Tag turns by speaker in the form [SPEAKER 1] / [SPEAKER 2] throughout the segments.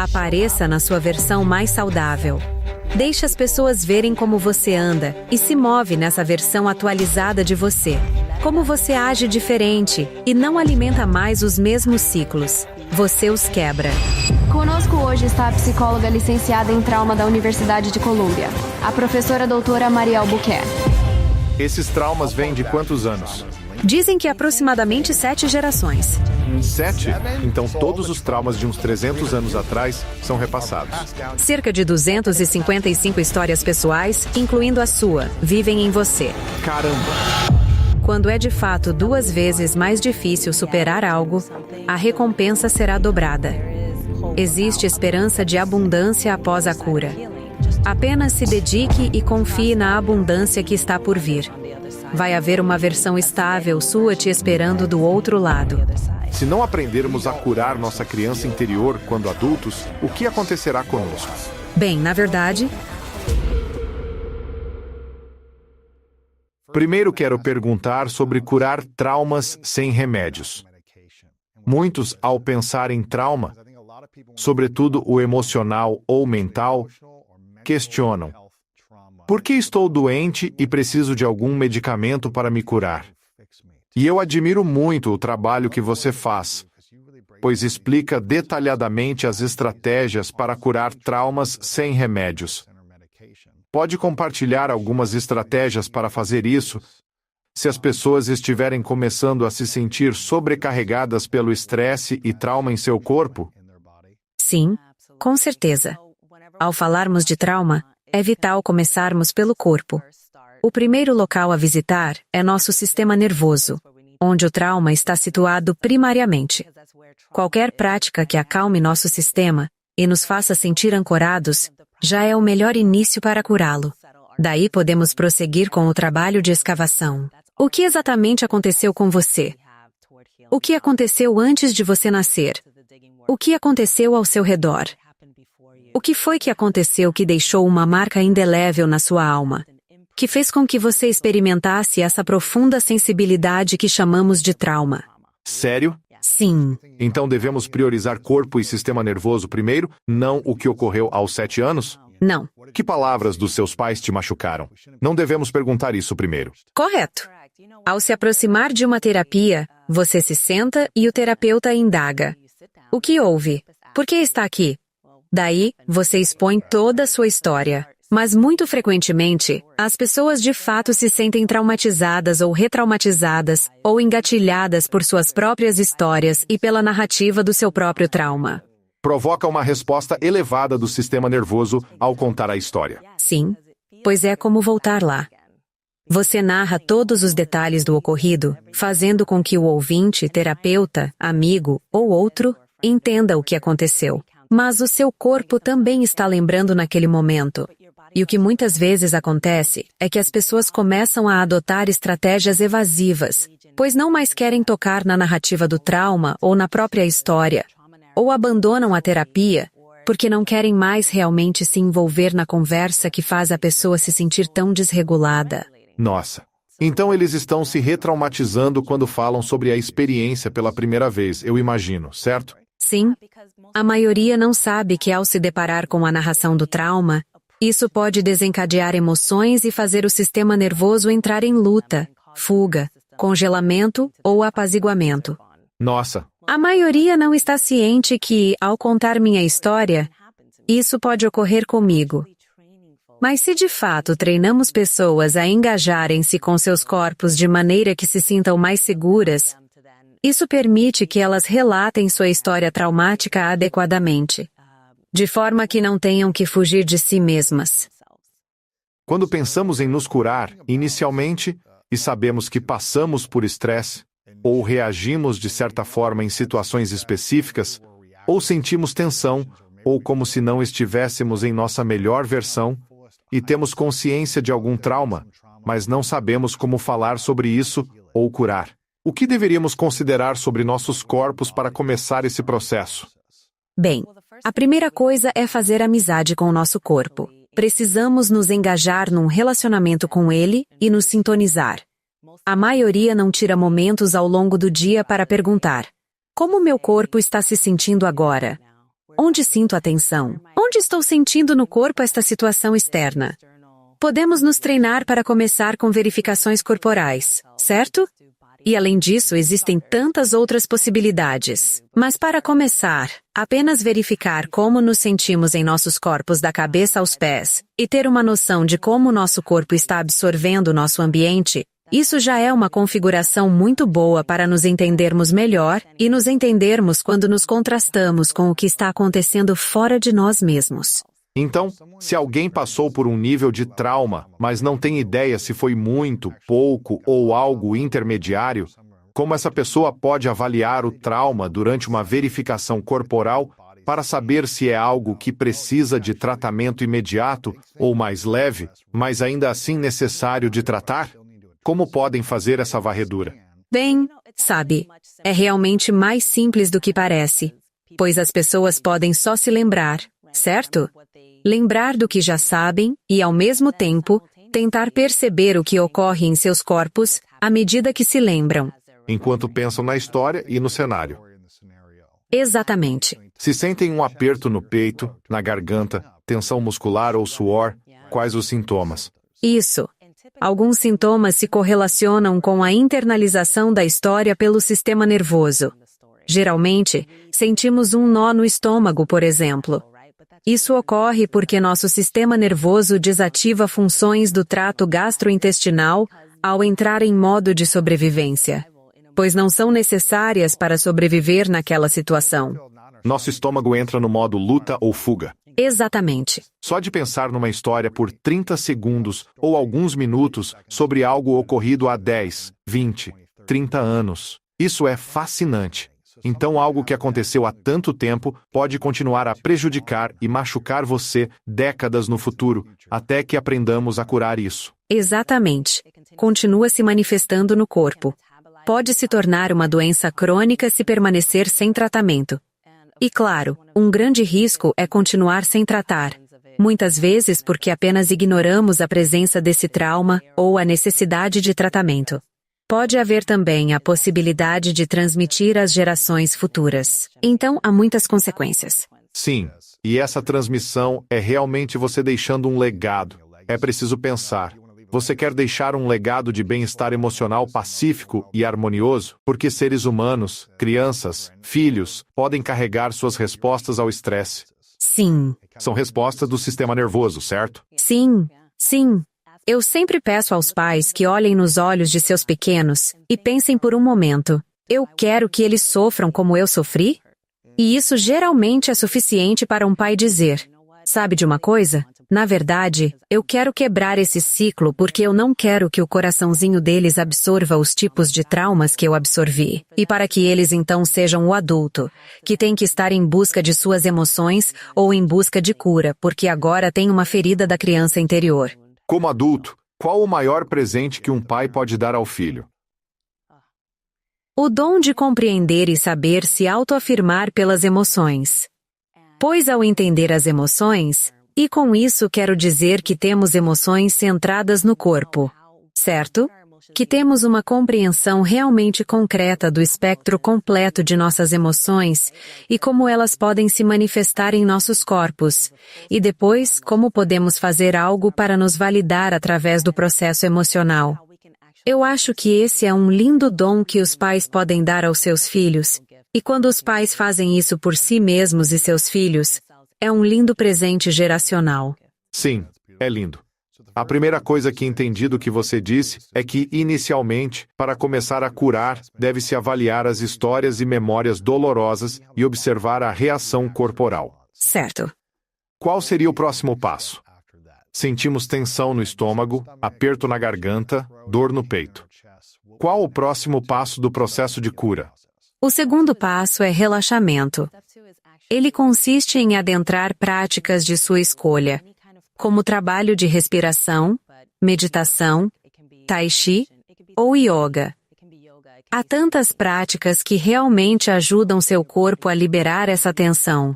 [SPEAKER 1] Apareça na sua versão mais saudável. Deixe as pessoas verem como você anda e se move nessa versão atualizada de você. Como você age diferente e não alimenta mais os mesmos ciclos. Você os quebra.
[SPEAKER 2] Conosco hoje está a psicóloga licenciada em trauma da Universidade de Colômbia, a professora doutora Mariel Buquet.
[SPEAKER 3] Esses traumas vêm de quantos anos?
[SPEAKER 1] Dizem que aproximadamente 7 gerações.
[SPEAKER 3] 7? Então todos os traumas de uns 300 anos atrás são repassados.
[SPEAKER 1] Cerca de 255 histórias pessoais, incluindo a sua, vivem em você.
[SPEAKER 3] Caramba!
[SPEAKER 1] Quando é de fato 2 vezes mais difícil superar algo, a recompensa será dobrada. Existe esperança de abundância após a cura. Apenas se dedique e confie na abundância que está por vir. Vai haver uma versão estável sua te esperando do outro lado.
[SPEAKER 3] Se não aprendermos a curar nossa criança interior quando adultos, o que acontecerá conosco?
[SPEAKER 1] Bem, na verdade...
[SPEAKER 3] Primeiro quero perguntar sobre curar traumas sem remédios. Muitos, ao pensar em trauma, sobretudo o emocional ou mental, questionam: por que estou doente e preciso de algum medicamento para me curar? E eu admiro muito o trabalho que você faz, pois explica detalhadamente as estratégias para curar traumas sem remédios. Pode compartilhar algumas estratégias para fazer isso, se as pessoas estiverem começando a se sentir sobrecarregadas pelo estresse e trauma em seu corpo?
[SPEAKER 1] Sim, com certeza. Ao falarmos de trauma, é vital começarmos pelo corpo. O primeiro local a visitar é nosso sistema nervoso, onde o trauma está situado primariamente. Qualquer prática que acalme nosso sistema e nos faça sentir ancorados já é o melhor início para curá-lo. Daí podemos prosseguir com o trabalho de escavação. O que exatamente aconteceu com você? O que aconteceu antes de você nascer? O que aconteceu ao seu redor? O que foi que aconteceu que deixou uma marca indelével na sua alma? Que fez com que você experimentasse essa profunda sensibilidade que chamamos de trauma?
[SPEAKER 3] Sério?
[SPEAKER 1] Sim.
[SPEAKER 3] Então devemos priorizar corpo e sistema nervoso primeiro, não o que ocorreu aos 7 anos?
[SPEAKER 1] Não.
[SPEAKER 3] Que palavras dos seus pais te machucaram? Não devemos perguntar isso primeiro.
[SPEAKER 1] Correto. Ao se aproximar de uma terapia, você se senta e o terapeuta indaga: o que houve? Por que está aqui? Daí, você expõe toda a sua história. Mas muito frequentemente, as pessoas de fato se sentem traumatizadas ou retraumatizadas, ou engatilhadas por suas próprias histórias e pela narrativa do seu próprio trauma.
[SPEAKER 3] Provoca uma resposta elevada do sistema nervoso ao contar a história.
[SPEAKER 1] Sim, pois é como voltar lá. Você narra todos os detalhes do ocorrido, fazendo com que o ouvinte, terapeuta, amigo ou outro entenda o que aconteceu. Mas o seu corpo também está lembrando naquele momento. E o que muitas vezes acontece é que as pessoas começam a adotar estratégias evasivas, pois não mais querem tocar na narrativa do trauma ou na própria história, ou abandonam a terapia porque não querem mais realmente se envolver na conversa que faz a pessoa se sentir tão desregulada.
[SPEAKER 3] Nossa. Então eles estão se retraumatizando quando falam sobre a experiência pela primeira vez, eu imagino, certo?
[SPEAKER 1] Sim. A maioria não sabe que ao se deparar com a narração do trauma, isso pode desencadear emoções e fazer o sistema nervoso entrar em luta, fuga, congelamento ou apaziguamento.
[SPEAKER 3] Nossa.
[SPEAKER 1] A maioria não está ciente que, ao contar minha história, isso pode ocorrer comigo. Mas se de fato treinamos pessoas a engajarem-se com seus corpos de maneira que se sintam mais seguras, isso permite que elas relatem sua história traumática adequadamente, de forma que não tenham que fugir de si mesmas.
[SPEAKER 3] Quando pensamos em nos curar, inicialmente, e sabemos que passamos por estresse, ou reagimos de certa forma em situações específicas, ou sentimos tensão, ou como se não estivéssemos em nossa melhor versão, e temos consciência de algum trauma, mas não sabemos como falar sobre isso ou curar. O que deveríamos considerar sobre nossos corpos para começar esse processo?
[SPEAKER 1] Bem, a primeira coisa é fazer amizade com o nosso corpo. Precisamos nos engajar num relacionamento com ele e nos sintonizar. A maioria não tira momentos ao longo do dia para perguntar: como meu corpo está se sentindo agora? Onde sinto a tensão? Onde estou sentindo no corpo esta situação externa? Podemos nos treinar para começar com verificações corporais, certo? E além disso, existem tantas outras possibilidades. Mas para começar, apenas verificar como nos sentimos em nossos corpos da cabeça aos pés e ter uma noção de como nosso corpo está absorvendo o nosso ambiente, isso já é uma configuração muito boa para nos entendermos melhor e nos entendermos quando nos contrastamos com o que está acontecendo fora de nós mesmos.
[SPEAKER 3] Então, se alguém passou por um nível de trauma, mas não tem ideia se foi muito, pouco ou algo intermediário, como essa pessoa pode avaliar o trauma durante uma verificação corporal para saber se é algo que precisa de tratamento imediato ou mais leve, mas ainda assim necessário de tratar? Como podem fazer essa varredura?
[SPEAKER 1] Bem, sabe, é realmente mais simples do que parece, pois as pessoas podem só se lembrar, certo? Lembrar do que já sabem e, ao mesmo tempo, tentar perceber o que ocorre em seus corpos à medida que se lembram.
[SPEAKER 3] Enquanto pensam na história e no cenário.
[SPEAKER 1] Exatamente.
[SPEAKER 3] Se sentem um aperto no peito, na garganta, tensão muscular ou suor, quais os sintomas?
[SPEAKER 1] Isso. Alguns sintomas se correlacionam com a internalização da história pelo sistema nervoso. Geralmente, sentimos um nó no estômago, por exemplo. Isso ocorre porque nosso sistema nervoso desativa funções do trato gastrointestinal ao entrar em modo de sobrevivência, pois não são necessárias para sobreviver naquela situação.
[SPEAKER 3] Nosso estômago entra no modo luta ou fuga.
[SPEAKER 1] Exatamente.
[SPEAKER 3] Só de pensar numa história por 30 segundos ou alguns minutos sobre algo ocorrido há 10, 20, 30 anos. Isso é fascinante. Então algo que aconteceu há tanto tempo pode continuar a prejudicar e machucar você décadas no futuro, até que aprendamos a curar isso.
[SPEAKER 1] Exatamente. Continua se manifestando no corpo. Pode se tornar uma doença crônica se permanecer sem tratamento. E claro, um grande risco é continuar sem tratar. Muitas vezes porque apenas ignoramos a presença desse trauma ou a necessidade de tratamento. Pode haver também a possibilidade de transmitir às gerações futuras. Então, há muitas consequências.
[SPEAKER 3] Sim, e essa transmissão é realmente você deixando um legado. É preciso pensar. Você quer deixar um legado de bem-estar emocional pacífico e harmonioso? Porque seres humanos, crianças, filhos, podem carregar suas respostas ao estresse.
[SPEAKER 1] Sim.
[SPEAKER 3] São respostas do sistema nervoso, certo?
[SPEAKER 1] Sim, sim. Eu sempre peço aos pais que olhem nos olhos de seus pequenos e pensem por um momento: eu quero que eles sofram como eu sofri? E isso geralmente é suficiente para um pai dizer: sabe de uma coisa? Na verdade, eu quero quebrar esse ciclo porque eu não quero que o coraçãozinho deles absorva os tipos de traumas que eu absorvi. E para que eles então sejam o adulto, que tem que estar em busca de suas emoções ou em busca de cura, porque agora tem uma ferida da criança interior.
[SPEAKER 3] Como adulto, qual o maior presente que um pai pode dar ao filho?
[SPEAKER 1] O dom de compreender e saber se autoafirmar pelas emoções. Pois ao entender as emoções, e com isso quero dizer que temos emoções centradas no corpo, certo? Que temos uma compreensão realmente concreta do espectro completo de nossas emoções e como elas podem se manifestar em nossos corpos, e depois como podemos fazer algo para nos validar através do processo emocional. Eu acho que esse é um lindo dom que os pais podem dar aos seus filhos, e quando os pais fazem isso por si mesmos e seus filhos, é um lindo presente geracional.
[SPEAKER 3] Sim, é lindo. A primeira coisa que entendi do que você disse é que, inicialmente, para começar a curar, deve-se avaliar as histórias e memórias dolorosas e observar a reação corporal.
[SPEAKER 1] Certo.
[SPEAKER 3] Qual seria o próximo passo? Sentimos tensão no estômago, aperto na garganta, dor no peito. Qual o próximo passo do processo de cura?
[SPEAKER 1] O segundo passo é relaxamento. Ele consiste em adentrar práticas de sua escolha, como trabalho de respiração, meditação, tai chi ou yoga. Há tantas práticas que realmente ajudam seu corpo a liberar essa tensão.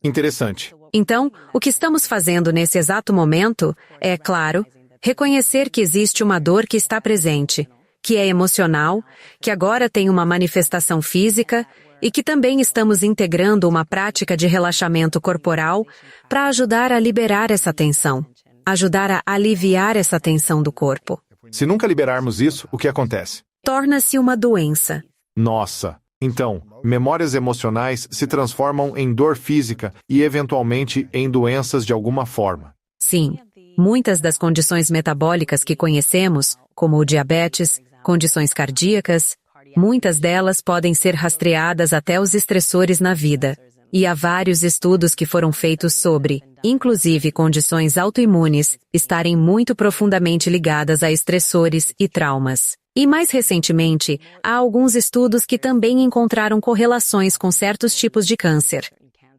[SPEAKER 3] Interessante.
[SPEAKER 1] Então, o que estamos fazendo nesse exato momento é, claro, reconhecer que existe uma dor que está presente, que é emocional, que agora tem uma manifestação física, e que também estamos integrando uma prática de relaxamento corporal para ajudar a liberar essa tensão, ajudar a aliviar essa tensão do corpo.
[SPEAKER 3] Se nunca liberarmos isso, o que acontece?
[SPEAKER 1] Torna-se uma doença.
[SPEAKER 3] Nossa! Então, memórias emocionais se transformam em dor física e, eventualmente, em doenças de alguma forma.
[SPEAKER 1] Sim, muitas das condições metabólicas que conhecemos, como o diabetes, condições cardíacas, muitas delas podem ser rastreadas até os estressores na vida. E há vários estudos que foram feitos sobre, inclusive condições autoimunes, estarem muito profundamente ligadas a estressores e traumas. E mais recentemente, há alguns estudos que também encontraram correlações com certos tipos de câncer.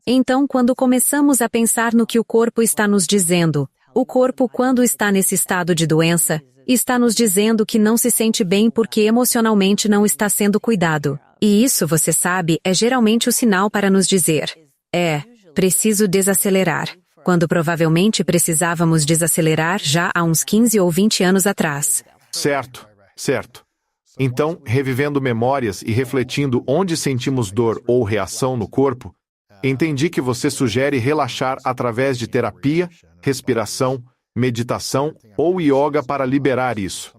[SPEAKER 1] Então, quando começamos a pensar no que o corpo está nos dizendo, o corpo, quando está nesse estado de doença, está nos dizendo que não se sente bem porque emocionalmente não está sendo cuidado. E isso, você sabe, é geralmente o sinal para nos dizer: preciso desacelerar, quando provavelmente precisávamos desacelerar já há uns 15 ou 20 anos atrás.
[SPEAKER 3] Certo. Então, revivendo memórias e refletindo onde sentimos dor ou reação no corpo, entendi que você sugere relaxar através de terapia, respiração, meditação ou yoga para liberar isso.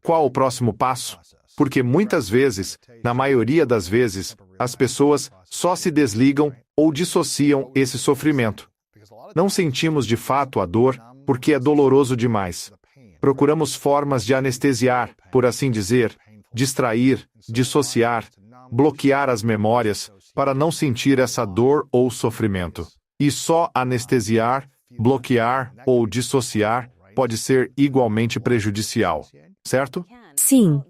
[SPEAKER 3] Qual o próximo passo? Porque muitas vezes, na maioria das vezes, as pessoas só se desligam ou dissociam esse sofrimento. Não sentimos de fato a dor porque é doloroso demais. Procuramos formas de anestesiar, por assim dizer, distrair, dissociar, bloquear as memórias para não sentir essa dor ou sofrimento. E só anestesiar, bloquear ou dissociar pode ser igualmente prejudicial, certo?
[SPEAKER 1] Sim.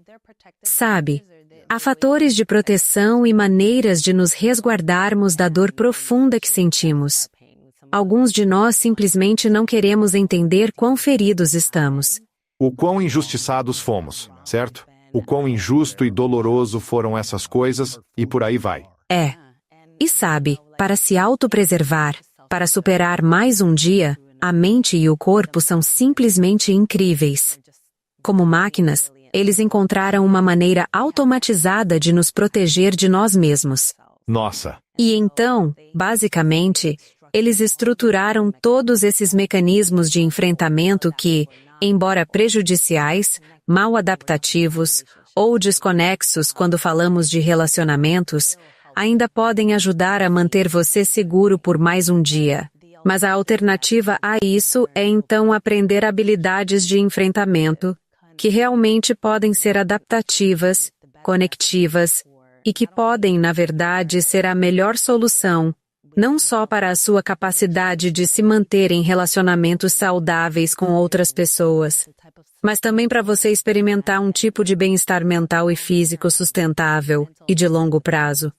[SPEAKER 1] Sabe, há fatores de proteção e maneiras de nos resguardarmos da dor profunda que sentimos. Alguns de nós simplesmente não queremos entender quão feridos estamos.
[SPEAKER 3] O quão injustiçados fomos, certo? O quão injusto e doloroso foram essas coisas, e por aí vai.
[SPEAKER 1] E sabe, para se autopreservar, para superar mais um dia, a mente e o corpo são simplesmente incríveis. Como máquinas, eles encontraram uma maneira automatizada de nos proteger de nós mesmos.
[SPEAKER 3] Nossa!
[SPEAKER 1] E então, basicamente, eles estruturaram todos esses mecanismos de enfrentamento que, embora prejudiciais, mal adaptativos ou desconexos quando falamos de relacionamentos, ainda podem ajudar a manter você seguro por mais um dia. Mas a alternativa a isso é então aprender habilidades de enfrentamento que realmente podem ser adaptativas, conectivas e que podem, na verdade, ser a melhor solução, não só para a sua capacidade de se manter em relacionamentos saudáveis com outras pessoas, mas também para você experimentar um tipo de bem-estar mental e físico sustentável e de longo prazo.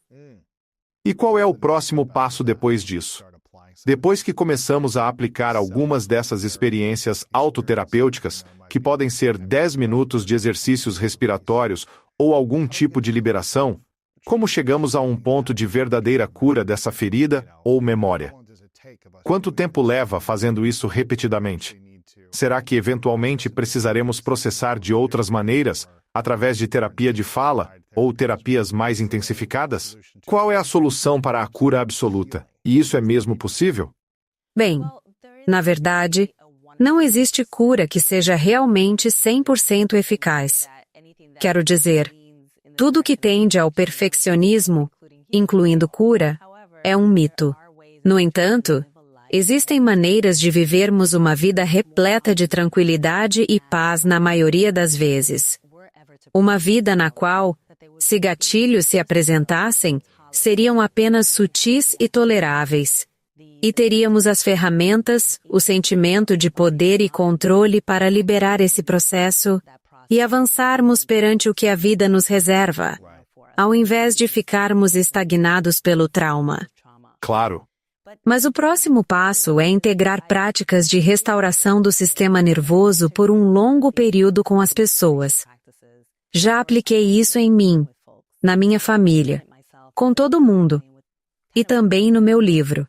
[SPEAKER 3] E qual é o próximo passo depois disso? Depois que começamos a aplicar algumas dessas experiências autoterapêuticas, que podem ser 10 minutos de exercícios respiratórios ou algum tipo de liberação, como chegamos a um ponto de verdadeira cura dessa ferida ou memória? Quanto tempo leva fazendo isso repetidamente? Será que eventualmente precisaremos processar de outras maneiras, através de terapia de fala ou terapias mais intensificadas? Qual é a solução para a cura absoluta? E isso é mesmo possível?
[SPEAKER 1] Bem, na verdade, não existe cura que seja realmente 100% eficaz. Quero dizer, tudo que tende ao perfeccionismo, incluindo cura, é um mito. No entanto, existem maneiras de vivermos uma vida repleta de tranquilidade e paz na maioria das vezes. Uma vida na qual, se gatilhos se apresentassem, seriam apenas sutis e toleráveis. E teríamos as ferramentas, o sentimento de poder e controle para liberar esse processo e avançarmos perante o que a vida nos reserva, ao invés de ficarmos estagnados pelo trauma.
[SPEAKER 3] Claro.
[SPEAKER 1] Mas o próximo passo é integrar práticas de restauração do sistema nervoso por um longo período com as pessoas. Já apliquei isso em mim, na minha família, com todo mundo, e também no meu livro.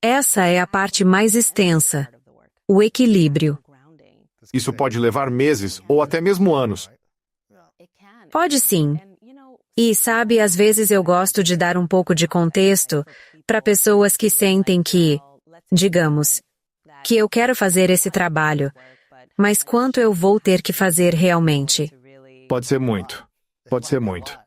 [SPEAKER 1] Essa é a parte mais extensa, o equilíbrio.
[SPEAKER 3] Isso pode levar meses ou até mesmo anos.
[SPEAKER 1] Pode sim. E sabe, às vezes eu gosto de dar um pouco de contexto para pessoas que sentem que, digamos, que eu quero fazer esse trabalho, mas quanto eu vou ter que fazer realmente?
[SPEAKER 3] Pode ser muito. Pode ser muito.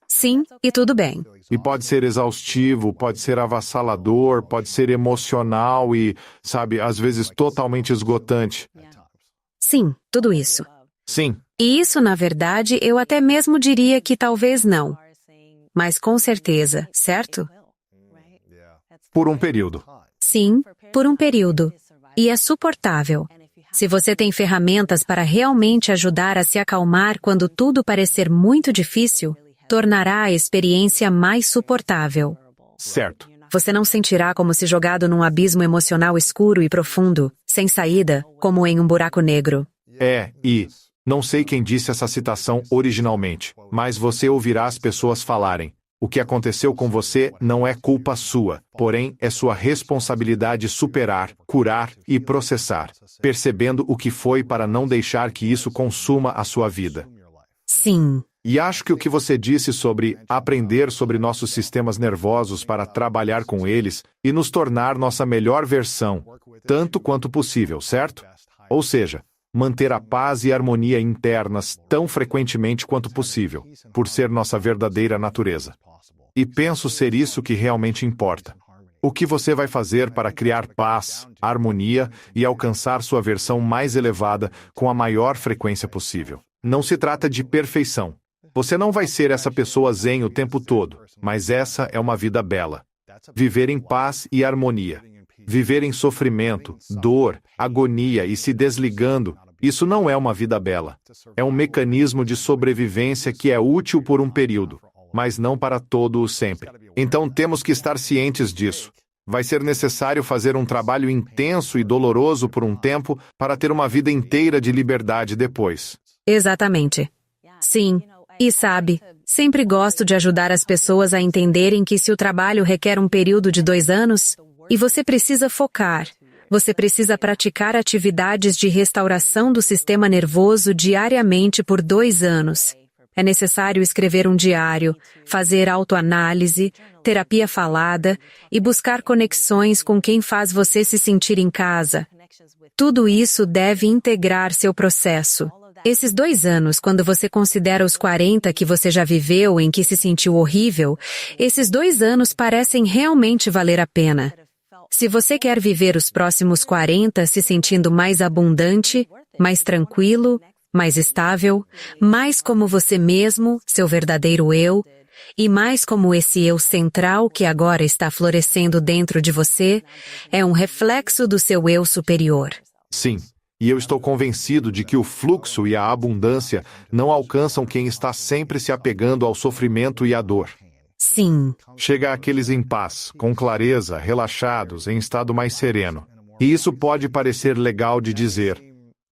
[SPEAKER 1] Sim, e tudo bem.
[SPEAKER 3] E pode ser exaustivo, pode ser avassalador, pode ser emocional e, sabe, às vezes totalmente esgotante.
[SPEAKER 1] Sim, tudo isso.
[SPEAKER 3] Sim,
[SPEAKER 1] E isso, na verdade, eu até mesmo diria que talvez não. Mas com certeza, certo?
[SPEAKER 3] por um período.
[SPEAKER 1] Sim, por um período. E é suportável. Se você tem ferramentas para realmente ajudar a se acalmar quando tudo parecer muito difícil, tornará a experiência mais suportável.
[SPEAKER 3] Certo.
[SPEAKER 1] Você não sentirá como se jogado num abismo emocional escuro e profundo, sem saída, como em um buraco negro.
[SPEAKER 3] Não sei quem disse essa citação originalmente, mas você ouvirá as pessoas falarem: o que aconteceu com você não é culpa sua, porém é sua responsabilidade superar, curar e processar, percebendo o que foi para não deixar que isso consuma a sua vida.
[SPEAKER 1] Sim.
[SPEAKER 3] E acho que o que você disse sobre aprender sobre nossos sistemas nervosos para trabalhar com eles e nos tornar nossa melhor versão, tanto quanto possível, certo? Ou seja, manter a paz e harmonia internas tão frequentemente quanto possível, por ser nossa verdadeira natureza. E penso ser isso que realmente importa. O que você vai fazer para criar paz, harmonia e alcançar sua versão mais elevada com a maior frequência possível. Não se trata de perfeição. Você não vai ser essa pessoa zen o tempo todo, mas essa é uma vida bela. Viver em paz e harmonia. Viver em sofrimento, dor, agonia e se desligando, isso não é uma vida bela. É um mecanismo de sobrevivência que é útil por um período, mas não para todo o sempre. Então temos que estar cientes disso. Vai ser necessário fazer um trabalho intenso e doloroso por um tempo para ter uma vida inteira de liberdade depois.
[SPEAKER 1] Exatamente. Sim. E sabe, sempre gosto de ajudar as pessoas a entenderem que se o trabalho requer um período de 2 anos, e você precisa focar, você precisa praticar atividades de restauração do sistema nervoso diariamente por 2 anos. É necessário escrever um diário, fazer autoanálise, terapia falada e buscar conexões com quem faz você se sentir em casa. Tudo isso deve integrar seu processo. Esses 2 anos, quando você considera os 40 que você já viveu em que se sentiu horrível, esses 2 anos parecem realmente valer a pena. Se você quer viver os próximos 40 se sentindo mais abundante, mais tranquilo, mais estável, mais como você mesmo, seu verdadeiro eu, e mais como esse eu central que agora está florescendo dentro de você, é um reflexo do seu eu superior.
[SPEAKER 3] Sim. E eu estou convencido de que o fluxo e a abundância não alcançam quem está sempre se apegando ao sofrimento e à dor.
[SPEAKER 1] Sim.
[SPEAKER 3] Chega àqueles em paz, com clareza, relaxados, em estado mais sereno. E isso pode parecer legal de dizer,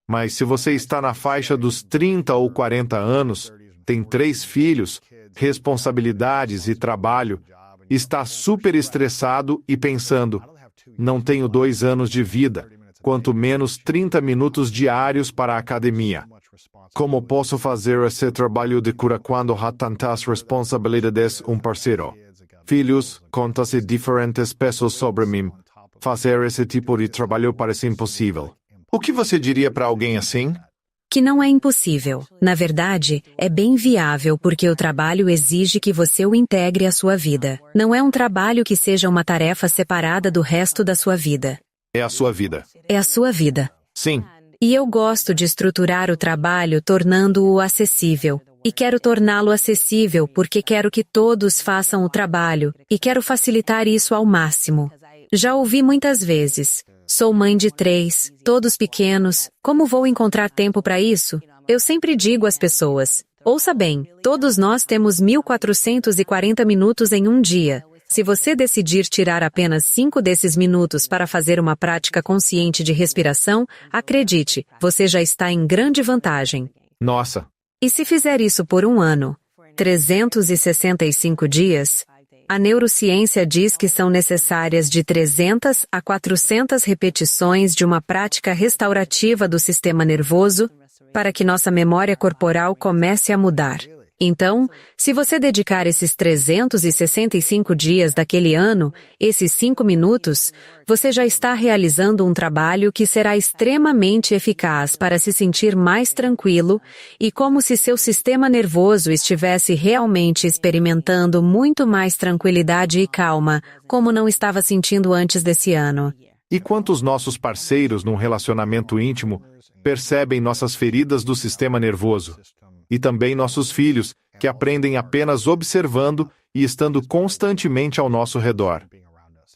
[SPEAKER 3] mas se você está na faixa dos 30 ou 40 anos, tem 3 filhos, responsabilidades e trabalho, está super estressado e pensando, não tenho 2 anos de vida, quanto menos 30 minutos diários para a academia. Como posso fazer esse trabalho de cura quando há tantas responsabilidades, parceiro? Filhos, contas e diferentes pesos sobre mim. Fazer esse tipo de trabalho parece impossível. O que você diria para alguém assim?
[SPEAKER 1] Que não é impossível. Na verdade, é bem viável porque o trabalho exige que você o integre à sua vida. Não é um trabalho que seja uma tarefa separada do resto da sua vida.
[SPEAKER 3] É a sua vida.
[SPEAKER 1] É a sua vida.
[SPEAKER 3] Sim.
[SPEAKER 1] E eu gosto de estruturar o trabalho tornando-o acessível. E quero torná-lo acessível porque quero que todos façam o trabalho, e quero facilitar isso ao máximo. Já ouvi muitas vezes, sou mãe de 3, todos pequenos, como vou encontrar tempo para isso? Eu sempre digo às pessoas, ouça bem, todos nós temos 1440 minutos em um dia. Se você decidir tirar apenas 5 desses minutos para fazer uma prática consciente de respiração, acredite, você já está em grande vantagem.
[SPEAKER 3] Nossa!
[SPEAKER 1] E se fizer isso por 1 ano, 365 dias, a neurociência diz que são necessárias de 300 a 400 repetições de uma prática restaurativa do sistema nervoso para que nossa memória corporal comece a mudar. Então, se você dedicar esses 365 dias daquele ano, esses 5 minutos, você já está realizando um trabalho que será extremamente eficaz para se sentir mais tranquilo e como se seu sistema nervoso estivesse realmente experimentando muito mais tranquilidade e calma, como não estava sentindo antes desse ano.
[SPEAKER 3] E quantos nossos parceiros num relacionamento íntimo percebem nossas feridas do sistema nervoso? E também nossos filhos, que aprendem apenas observando e estando constantemente ao nosso redor.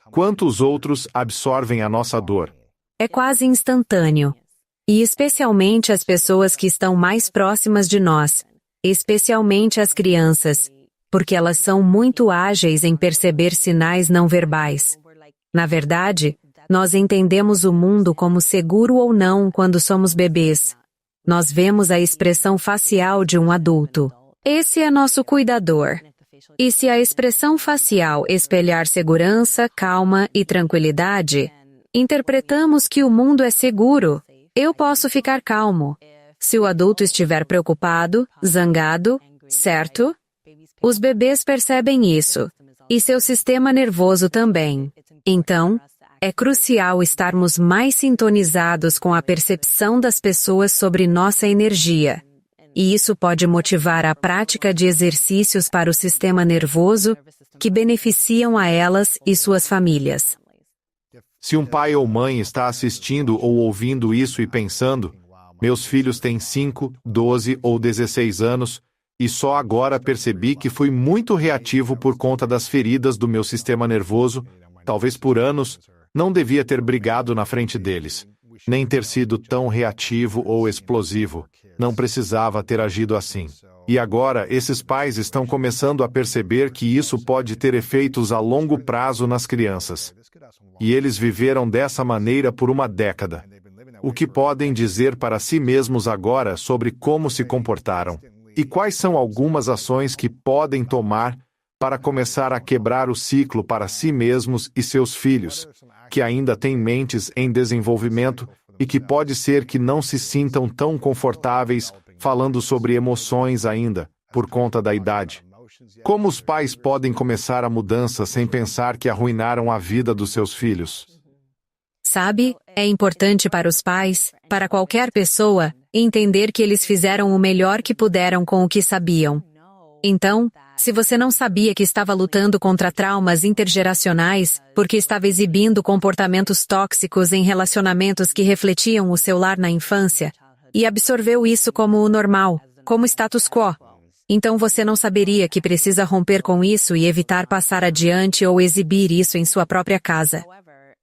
[SPEAKER 3] Quantos outros absorvem a nossa dor?
[SPEAKER 1] É quase instantâneo. E especialmente as pessoas que estão mais próximas de nós, especialmente as crianças, porque elas são muito ágeis em perceber sinais não verbais. Na verdade, nós entendemos o mundo como seguro ou não quando somos bebês. Nós vemos a expressão facial de um adulto. Esse é nosso cuidador. E se a expressão facial espelhar segurança, calma e tranquilidade, interpretamos que o mundo é seguro. Eu posso ficar calmo. Se o adulto estiver preocupado, zangado, certo? Os bebês percebem isso. E seu sistema nervoso também. Então, é crucial estarmos mais sintonizados com a percepção das pessoas sobre nossa energia. E isso pode motivar a prática de exercícios para o sistema nervoso que beneficiam a elas e suas famílias.
[SPEAKER 3] Se um pai ou mãe está assistindo ou ouvindo isso e pensando, meus filhos têm 5, 12 ou 16 anos, e só agora percebi que fui muito reativo por conta das feridas do meu sistema nervoso, talvez por anos, não devia ter brigado na frente deles, nem ter sido tão reativo ou explosivo. Não precisava ter agido assim. E agora, esses pais estão começando a perceber que isso pode ter efeitos a longo prazo nas crianças. E eles viveram dessa maneira por uma década. O que podem dizer para si mesmos agora sobre como se comportaram? E quais são algumas ações que podem tomar para começar a quebrar o ciclo para si mesmos e seus filhos, que ainda têm mentes em desenvolvimento e que pode ser que não se sintam tão confortáveis falando sobre emoções ainda, por conta da idade? Como os pais podem começar a mudança sem pensar que arruinaram a vida dos seus filhos?
[SPEAKER 1] Sabe, é importante para os pais, para qualquer pessoa, entender que eles fizeram o melhor que puderam com o que sabiam. Então, se você não sabia que estava lutando contra traumas intergeracionais, porque estava exibindo comportamentos tóxicos em relacionamentos que refletiam o seu lar na infância, e absorveu isso como o normal, como status quo, então você não saberia que precisa romper com isso e evitar passar adiante ou exibir isso em sua própria casa.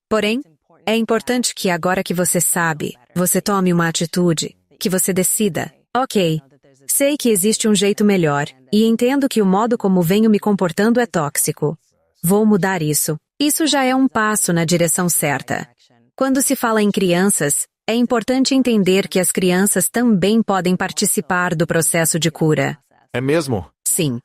[SPEAKER 1] Porém, é importante que agora que você sabe, você tome uma atitude, que você decida, ok, sei que existe um jeito melhor, e entendo que o modo como venho me comportando é tóxico. Vou mudar isso. Isso já é um passo na direção certa. Quando se fala em crianças, é importante entender que as crianças também podem participar do processo de cura.
[SPEAKER 3] É mesmo?
[SPEAKER 1] Sim.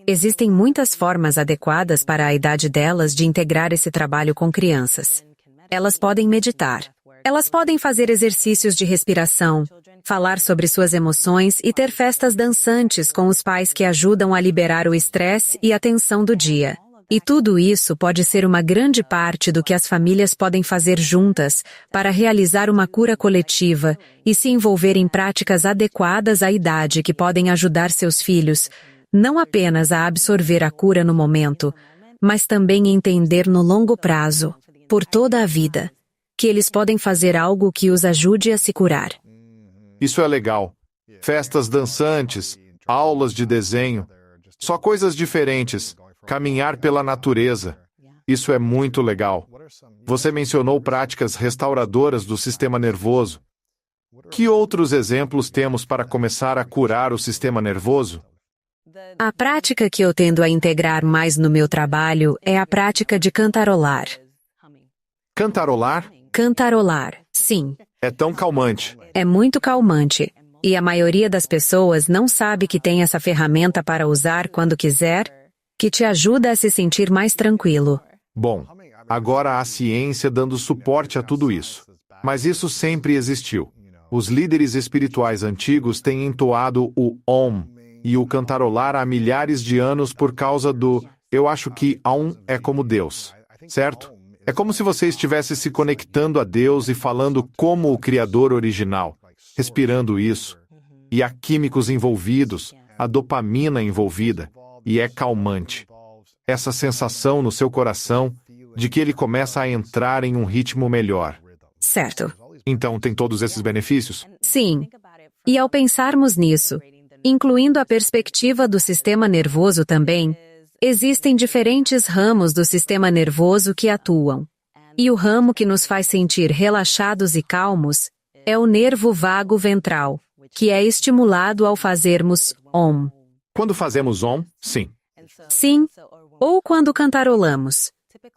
[SPEAKER 1] Existem muitas formas adequadas para a idade delas de integrar esse trabalho com crianças. Elas podem meditar. Elas podem fazer exercícios de respiração, falar sobre suas emoções e ter festas dançantes com os pais que ajudam a liberar o estresse e a tensão do dia. E tudo isso pode ser uma grande parte do que as famílias podem fazer juntas para realizar uma cura coletiva e se envolver em práticas adequadas à idade que podem ajudar seus filhos, não apenas a absorver a cura no momento, mas também entender no longo prazo, por toda a vida, que eles podem fazer algo que os ajude a se curar.
[SPEAKER 3] Isso é legal. Festas dançantes, aulas de desenho, só coisas diferentes. Caminhar pela natureza. Isso é muito legal. Você mencionou práticas restauradoras do sistema nervoso. Que outros exemplos temos para começar a curar o sistema nervoso?
[SPEAKER 1] A prática que eu tendo a integrar mais no meu trabalho é a prática de cantarolar.
[SPEAKER 3] Cantarolar?
[SPEAKER 1] Cantarolar, sim.
[SPEAKER 3] É tão calmante.
[SPEAKER 1] É muito calmante. E a maioria das pessoas não sabe que tem essa ferramenta para usar quando quiser, que te ajuda a se sentir mais tranquilo.
[SPEAKER 3] Bom, agora há ciência dando suporte a tudo isso. Mas isso sempre existiu. Os líderes espirituais antigos têm entoado o Om, e o cantarolar há milhares de anos por causa do eu acho que Aum é como Deus, certo? É como se você estivesse se conectando a Deus e falando como o Criador original, respirando isso. E há químicos envolvidos, a dopamina envolvida, e é calmante. Essa sensação no seu coração de que ele começa a entrar em um ritmo melhor.
[SPEAKER 1] Certo.
[SPEAKER 3] Então tem todos esses benefícios?
[SPEAKER 1] Sim. E ao pensarmos nisso, incluindo a perspectiva do sistema nervoso também, existem diferentes ramos do sistema nervoso que atuam. E o ramo que nos faz sentir relaxados e calmos é o nervo vago ventral, que é estimulado ao fazermos OM.
[SPEAKER 3] Quando fazemos OM, sim.
[SPEAKER 1] Sim, ou quando cantarolamos.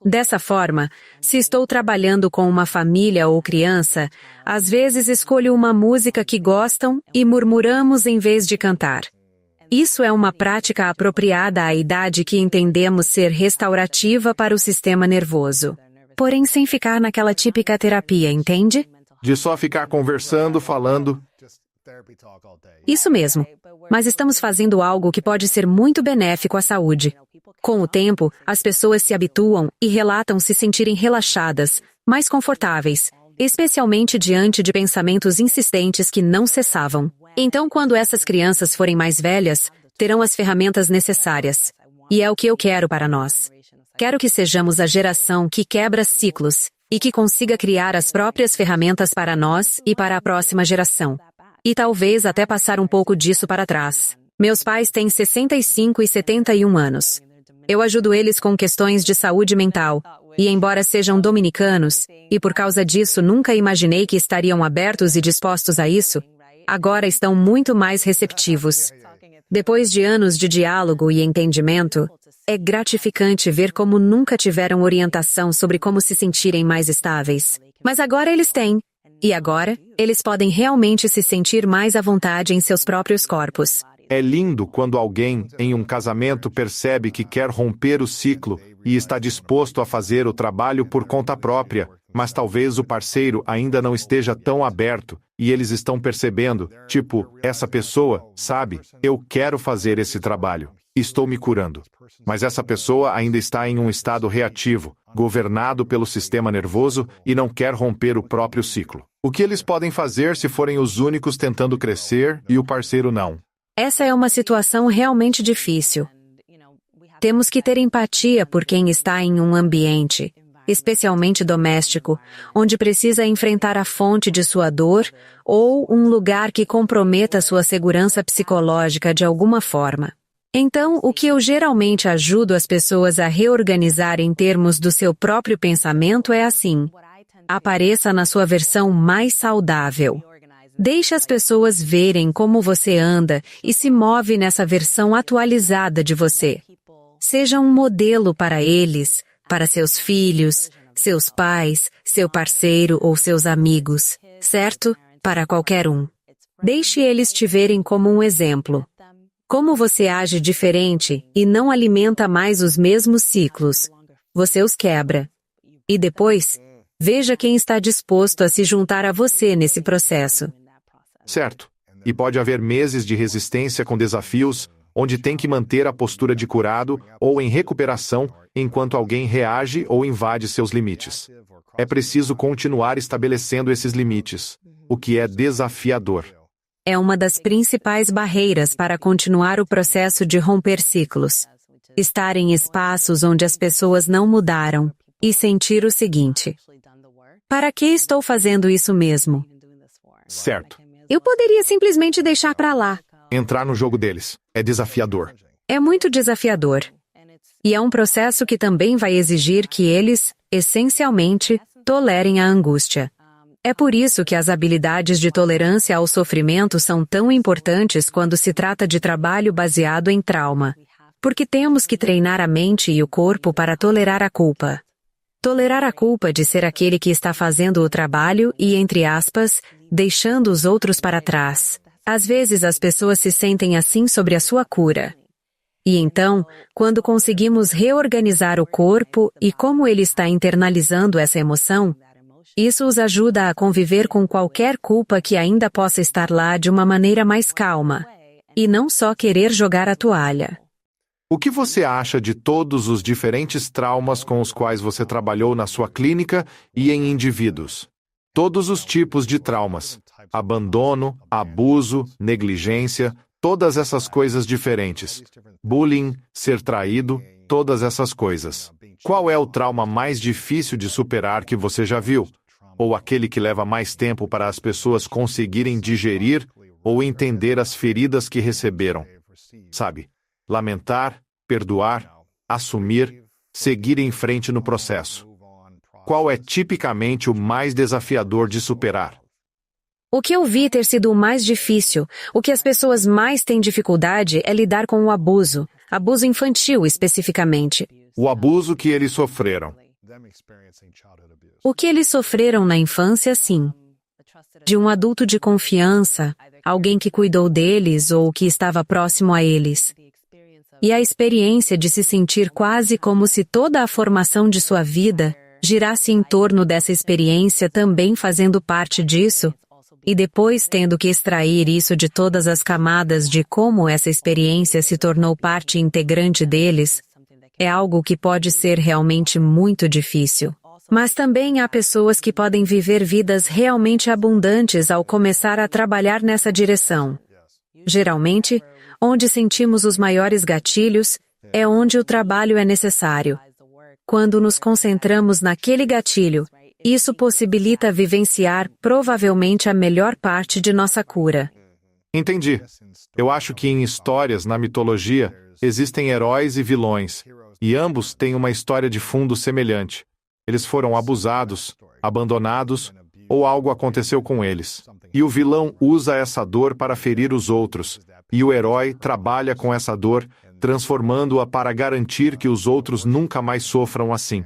[SPEAKER 1] Dessa forma, se estou trabalhando com uma família ou criança, às vezes escolho uma música que gostam e murmuramos em vez de cantar. Isso é uma prática apropriada à idade que entendemos ser restaurativa para o sistema nervoso. Porém, sem ficar naquela típica terapia, entende?
[SPEAKER 3] De só ficar conversando, falando.
[SPEAKER 1] Isso mesmo. Mas estamos fazendo algo que pode ser muito benéfico à saúde. Com o tempo, as pessoas se habituam e relatam se sentirem relaxadas, mais confortáveis, especialmente diante de pensamentos insistentes que não cessavam. Então, quando essas crianças forem mais velhas, terão as ferramentas necessárias. E é o que eu quero para nós. Quero que sejamos a geração que quebra ciclos e que consiga criar as próprias ferramentas para nós e para a próxima geração. E talvez até passar um pouco disso para trás. Meus pais têm 65 e 71 anos. Eu ajudo eles com questões de saúde mental, e embora sejam dominicanos, e por causa disso nunca imaginei que estariam abertos e dispostos a isso, agora estão muito mais receptivos. Depois de anos de diálogo e entendimento, é gratificante ver como nunca tiveram orientação sobre como se sentirem mais estáveis. Mas agora eles têm. E agora, eles podem realmente se sentir mais à vontade em seus próprios corpos.
[SPEAKER 3] É lindo quando alguém, em um casamento, percebe que quer romper o ciclo e está disposto a fazer o trabalho por conta própria, mas talvez o parceiro ainda não esteja tão aberto, e eles estão percebendo, tipo, essa pessoa, sabe, eu quero fazer esse trabalho, estou me curando. Mas essa pessoa ainda está em um estado reativo, governado pelo sistema nervoso e não quer romper o próprio ciclo. O que eles podem fazer se forem os únicos tentando crescer e o parceiro não?
[SPEAKER 1] Essa é uma situação realmente difícil. Temos que ter empatia por quem está em um ambiente, especialmente doméstico, onde precisa enfrentar a fonte de sua dor ou um lugar que comprometa sua segurança psicológica de alguma forma. Então, o que eu geralmente ajudo as pessoas a reorganizar em termos do seu próprio pensamento é assim: apareça na sua versão mais saudável. Deixe as pessoas verem como você anda e se move nessa versão atualizada de você. Seja um modelo para eles, para seus filhos, seus pais, seu parceiro ou seus amigos, certo? Para qualquer um. Deixe eles te verem como um exemplo. Como você age diferente e não alimenta mais os mesmos ciclos, você os quebra. E depois, veja quem está disposto a se juntar a você nesse processo.
[SPEAKER 3] Certo. E pode haver meses de resistência com desafios, onde tem que manter a postura de curado ou em recuperação enquanto alguém reage ou invade seus limites. É preciso continuar estabelecendo esses limites, o que é desafiador.
[SPEAKER 1] É uma das principais barreiras para continuar o processo de romper ciclos. Estar em espaços onde as pessoas não mudaram e sentir o seguinte: para que estou fazendo isso mesmo?
[SPEAKER 3] Certo.
[SPEAKER 1] Eu poderia simplesmente deixar para lá.
[SPEAKER 3] Entrar no jogo deles é desafiador.
[SPEAKER 1] É muito desafiador. E é um processo que também vai exigir que eles, essencialmente, tolerem a angústia. É por isso que as habilidades de tolerância ao sofrimento são tão importantes quando se trata de trabalho baseado em trauma. Porque temos que treinar a mente e o corpo para tolerar a culpa. Tolerar a culpa de ser aquele que está fazendo o trabalho e, entre aspas, deixando os outros para trás. Às vezes as pessoas se sentem assim sobre a sua cura. E então, quando conseguimos reorganizar o corpo e como ele está internalizando essa emoção, isso os ajuda a conviver com qualquer culpa que ainda possa estar lá de uma maneira mais calma. E não só querer jogar a toalha.
[SPEAKER 3] O que você acha de todos os diferentes traumas com os quais você trabalhou na sua clínica e em indivíduos? Todos os tipos de traumas. Abandono, abuso, negligência, todas essas coisas diferentes. Bullying, ser traído, todas essas coisas. Qual é o trauma mais difícil de superar que você já viu? Ou aquele que leva mais tempo para as pessoas conseguirem digerir ou entender as feridas que receberam? Sabe? Lamentar, perdoar, assumir, seguir em frente no processo. Qual é tipicamente o mais desafiador de superar?
[SPEAKER 1] O que eu vi ter sido o mais difícil, o que as pessoas mais têm dificuldade é lidar com o abuso infantil especificamente.
[SPEAKER 3] O abuso que eles sofreram.
[SPEAKER 1] O que eles sofreram na infância, sim. De um adulto de confiança, alguém que cuidou deles ou que estava próximo a eles. E a experiência de se sentir quase como se toda a formação de sua vida girasse em torno dessa experiência também fazendo parte disso, e depois tendo que extrair isso de todas as camadas de como essa experiência se tornou parte integrante deles, é algo que pode ser realmente muito difícil. Mas também há pessoas que podem viver vidas realmente abundantes ao começar a trabalhar nessa direção. Geralmente, onde sentimos os maiores gatilhos, é onde o trabalho é necessário. Quando nos concentramos naquele gatilho, isso possibilita vivenciar provavelmente a melhor parte de nossa cura.
[SPEAKER 3] Entendi. Eu acho que em histórias, na mitologia, existem heróis e vilões, e ambos têm uma história de fundo semelhante. Eles foram abusados, abandonados, ou algo aconteceu com eles. E o vilão usa essa dor para ferir os outros, e o herói trabalha com essa dor, transformando-a para garantir que os outros nunca mais sofram assim.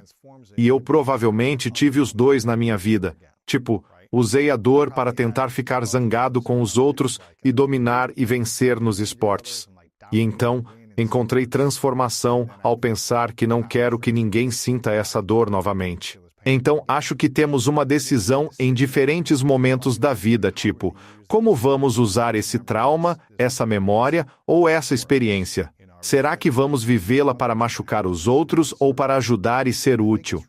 [SPEAKER 3] E eu provavelmente tive os dois na minha vida. Tipo, usei a dor para tentar ficar zangado com os outros e dominar e vencer nos esportes. E então, encontrei transformação ao pensar que não quero que ninguém sinta essa dor novamente. Então, acho que temos uma decisão em diferentes momentos da vida, tipo, como vamos usar esse trauma, essa memória ou essa experiência? Será que vamos vivê-la para machucar os outros ou para ajudar e ser útil?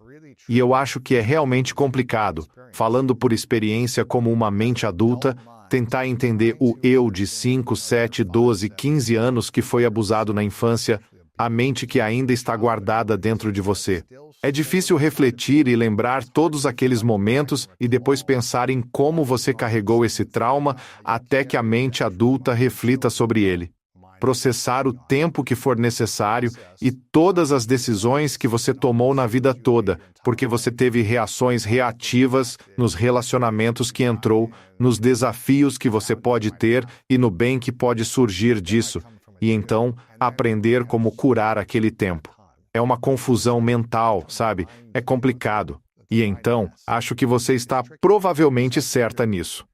[SPEAKER 3] E eu acho que é realmente complicado, falando por experiência como uma mente adulta, tentar entender o eu de 5, 7, 12, 15 anos que foi abusado na infância, a mente que ainda está guardada dentro de você. É difícil refletir e lembrar todos aqueles momentos e depois pensar em como você carregou esse trauma até que a mente adulta reflita sobre ele. Processar o tempo que for necessário e todas as decisões que você tomou na vida toda, porque você teve reações reativas nos relacionamentos que entrou, nos desafios que você pode ter e no bem que pode surgir disso, e então aprender como curar aquele tempo. É uma confusão mental, sabe? É complicado. E então, acho que você está provavelmente certa nisso.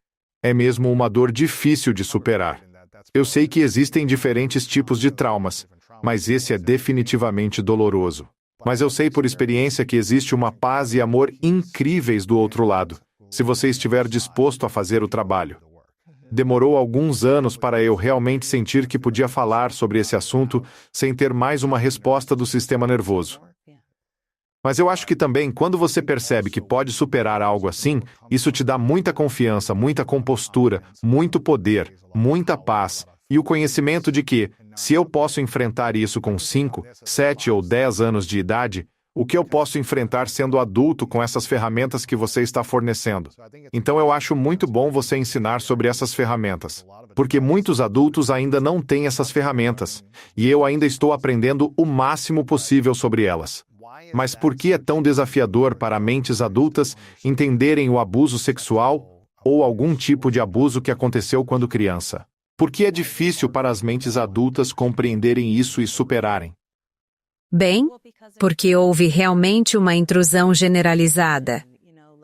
[SPEAKER 3] É mesmo uma dor difícil de superar. Eu sei que existem diferentes tipos de traumas, mas esse é definitivamente doloroso. Mas eu sei por experiência que existe uma paz e amor incríveis do outro lado, se você estiver disposto a fazer o trabalho. Demorou alguns anos para eu realmente sentir que podia falar sobre esse assunto sem ter mais uma resposta do sistema nervoso. Mas eu acho que também, quando você percebe que pode superar algo assim, isso te dá muita confiança, muita compostura, muito poder, muita paz, e o conhecimento de que, se eu posso enfrentar isso com 5, 7 ou 10 anos de idade, o que eu posso enfrentar sendo adulto com essas ferramentas que você está fornecendo? Então eu acho muito bom você ensinar sobre essas ferramentas, porque muitos adultos ainda não têm essas ferramentas, e eu ainda estou aprendendo o máximo possível sobre elas. Mas por que é tão desafiador para mentes adultas entenderem o abuso sexual ou algum tipo de abuso que aconteceu quando criança? Por que é difícil para as mentes adultas compreenderem isso e superarem?
[SPEAKER 1] Bem, porque houve realmente uma intrusão generalizada.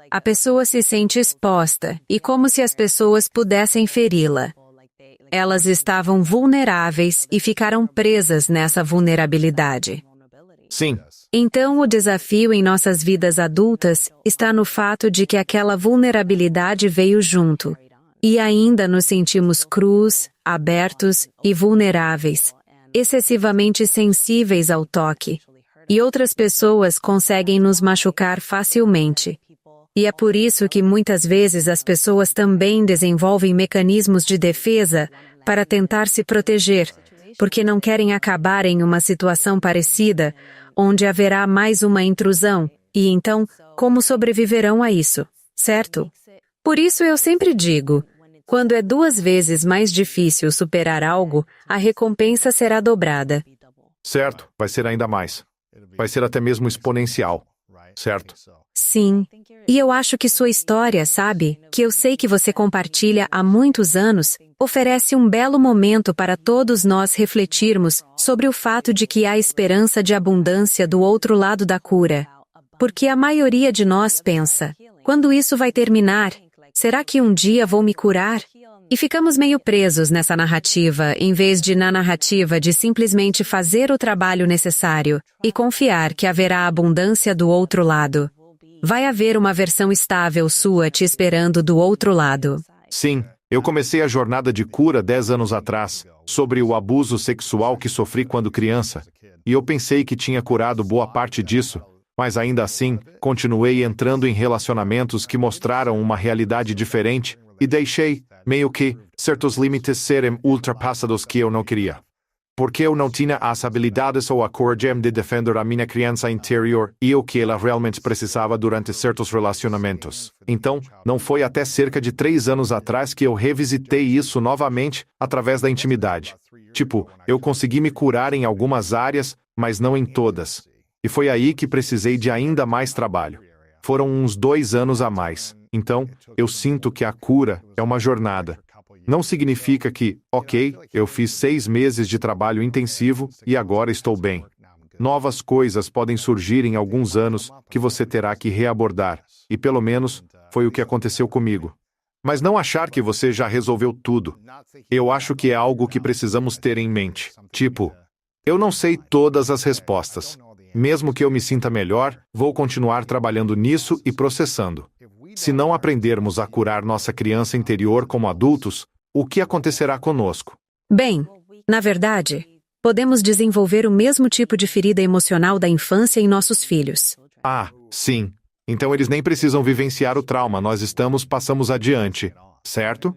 [SPEAKER 1] A pessoa se sente exposta e como se as pessoas pudessem feri-la. Elas estavam vulneráveis e ficaram presas nessa vulnerabilidade.
[SPEAKER 3] Sim.
[SPEAKER 1] Então, o desafio em nossas vidas adultas está no fato de que aquela vulnerabilidade veio junto. E ainda nos sentimos crus, abertos e vulneráveis, excessivamente sensíveis ao toque. E outras pessoas conseguem nos machucar facilmente. E é por isso que muitas vezes as pessoas também desenvolvem mecanismos de defesa para tentar se proteger, porque não querem acabar em uma situação parecida, onde haverá mais uma intrusão, e então, como sobreviverão a isso, certo? Por isso eu sempre digo, quando é 2 vezes mais difícil superar algo, a recompensa será dobrada.
[SPEAKER 3] Certo, vai ser ainda mais. Vai ser até mesmo exponencial, certo?
[SPEAKER 1] Sim. E eu acho que sua história, sabe, que eu sei que você compartilha há muitos anos, oferece um belo momento para todos nós refletirmos sobre o fato de que há esperança de abundância do outro lado da cura. Porque a maioria de nós pensa, quando isso vai terminar? Será que um dia vou me curar? E ficamos meio presos nessa narrativa, em vez de na narrativa de simplesmente fazer o trabalho necessário e confiar que haverá abundância do outro lado. Vai haver uma versão estável sua te esperando do outro lado.
[SPEAKER 3] Sim, eu comecei a jornada de cura 10 anos atrás, sobre o abuso sexual que sofri quando criança, e eu pensei que tinha curado boa parte disso, mas ainda assim, continuei entrando em relacionamentos que mostraram uma realidade diferente, e deixei, meio que, certos limites serem ultrapassados que eu não queria. Porque eu não tinha as habilidades ou a coragem de defender a minha criança interior e o que ela realmente precisava durante certos relacionamentos. Então, não foi até cerca de 3 anos atrás que eu revisitei isso novamente através da intimidade. Tipo, eu consegui me curar em algumas áreas, mas não em todas. E foi aí que precisei de ainda mais trabalho. Foram uns 2 anos a mais. Então, eu sinto que a cura é uma jornada. Não significa que, ok, eu fiz 6 meses de trabalho intensivo e agora estou bem. Novas coisas podem surgir em alguns anos que você terá que reabordar, e pelo menos foi o que aconteceu comigo. Mas não achar que você já resolveu tudo. Eu acho que é algo que precisamos ter em mente. Tipo, eu não sei todas as respostas. Mesmo que eu me sinta melhor, vou continuar trabalhando nisso e processando. Se não aprendermos a curar nossa criança interior como adultos, o que acontecerá conosco?
[SPEAKER 1] Bem, na verdade, podemos desenvolver o mesmo tipo de ferida emocional da infância em nossos filhos.
[SPEAKER 3] Ah, sim. Então eles nem precisam vivenciar o trauma, passamos adiante, certo?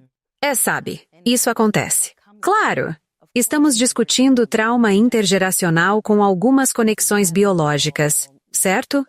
[SPEAKER 1] Sabe, isso acontece. Claro! Estamos discutindo trauma intergeracional com algumas conexões biológicas, certo?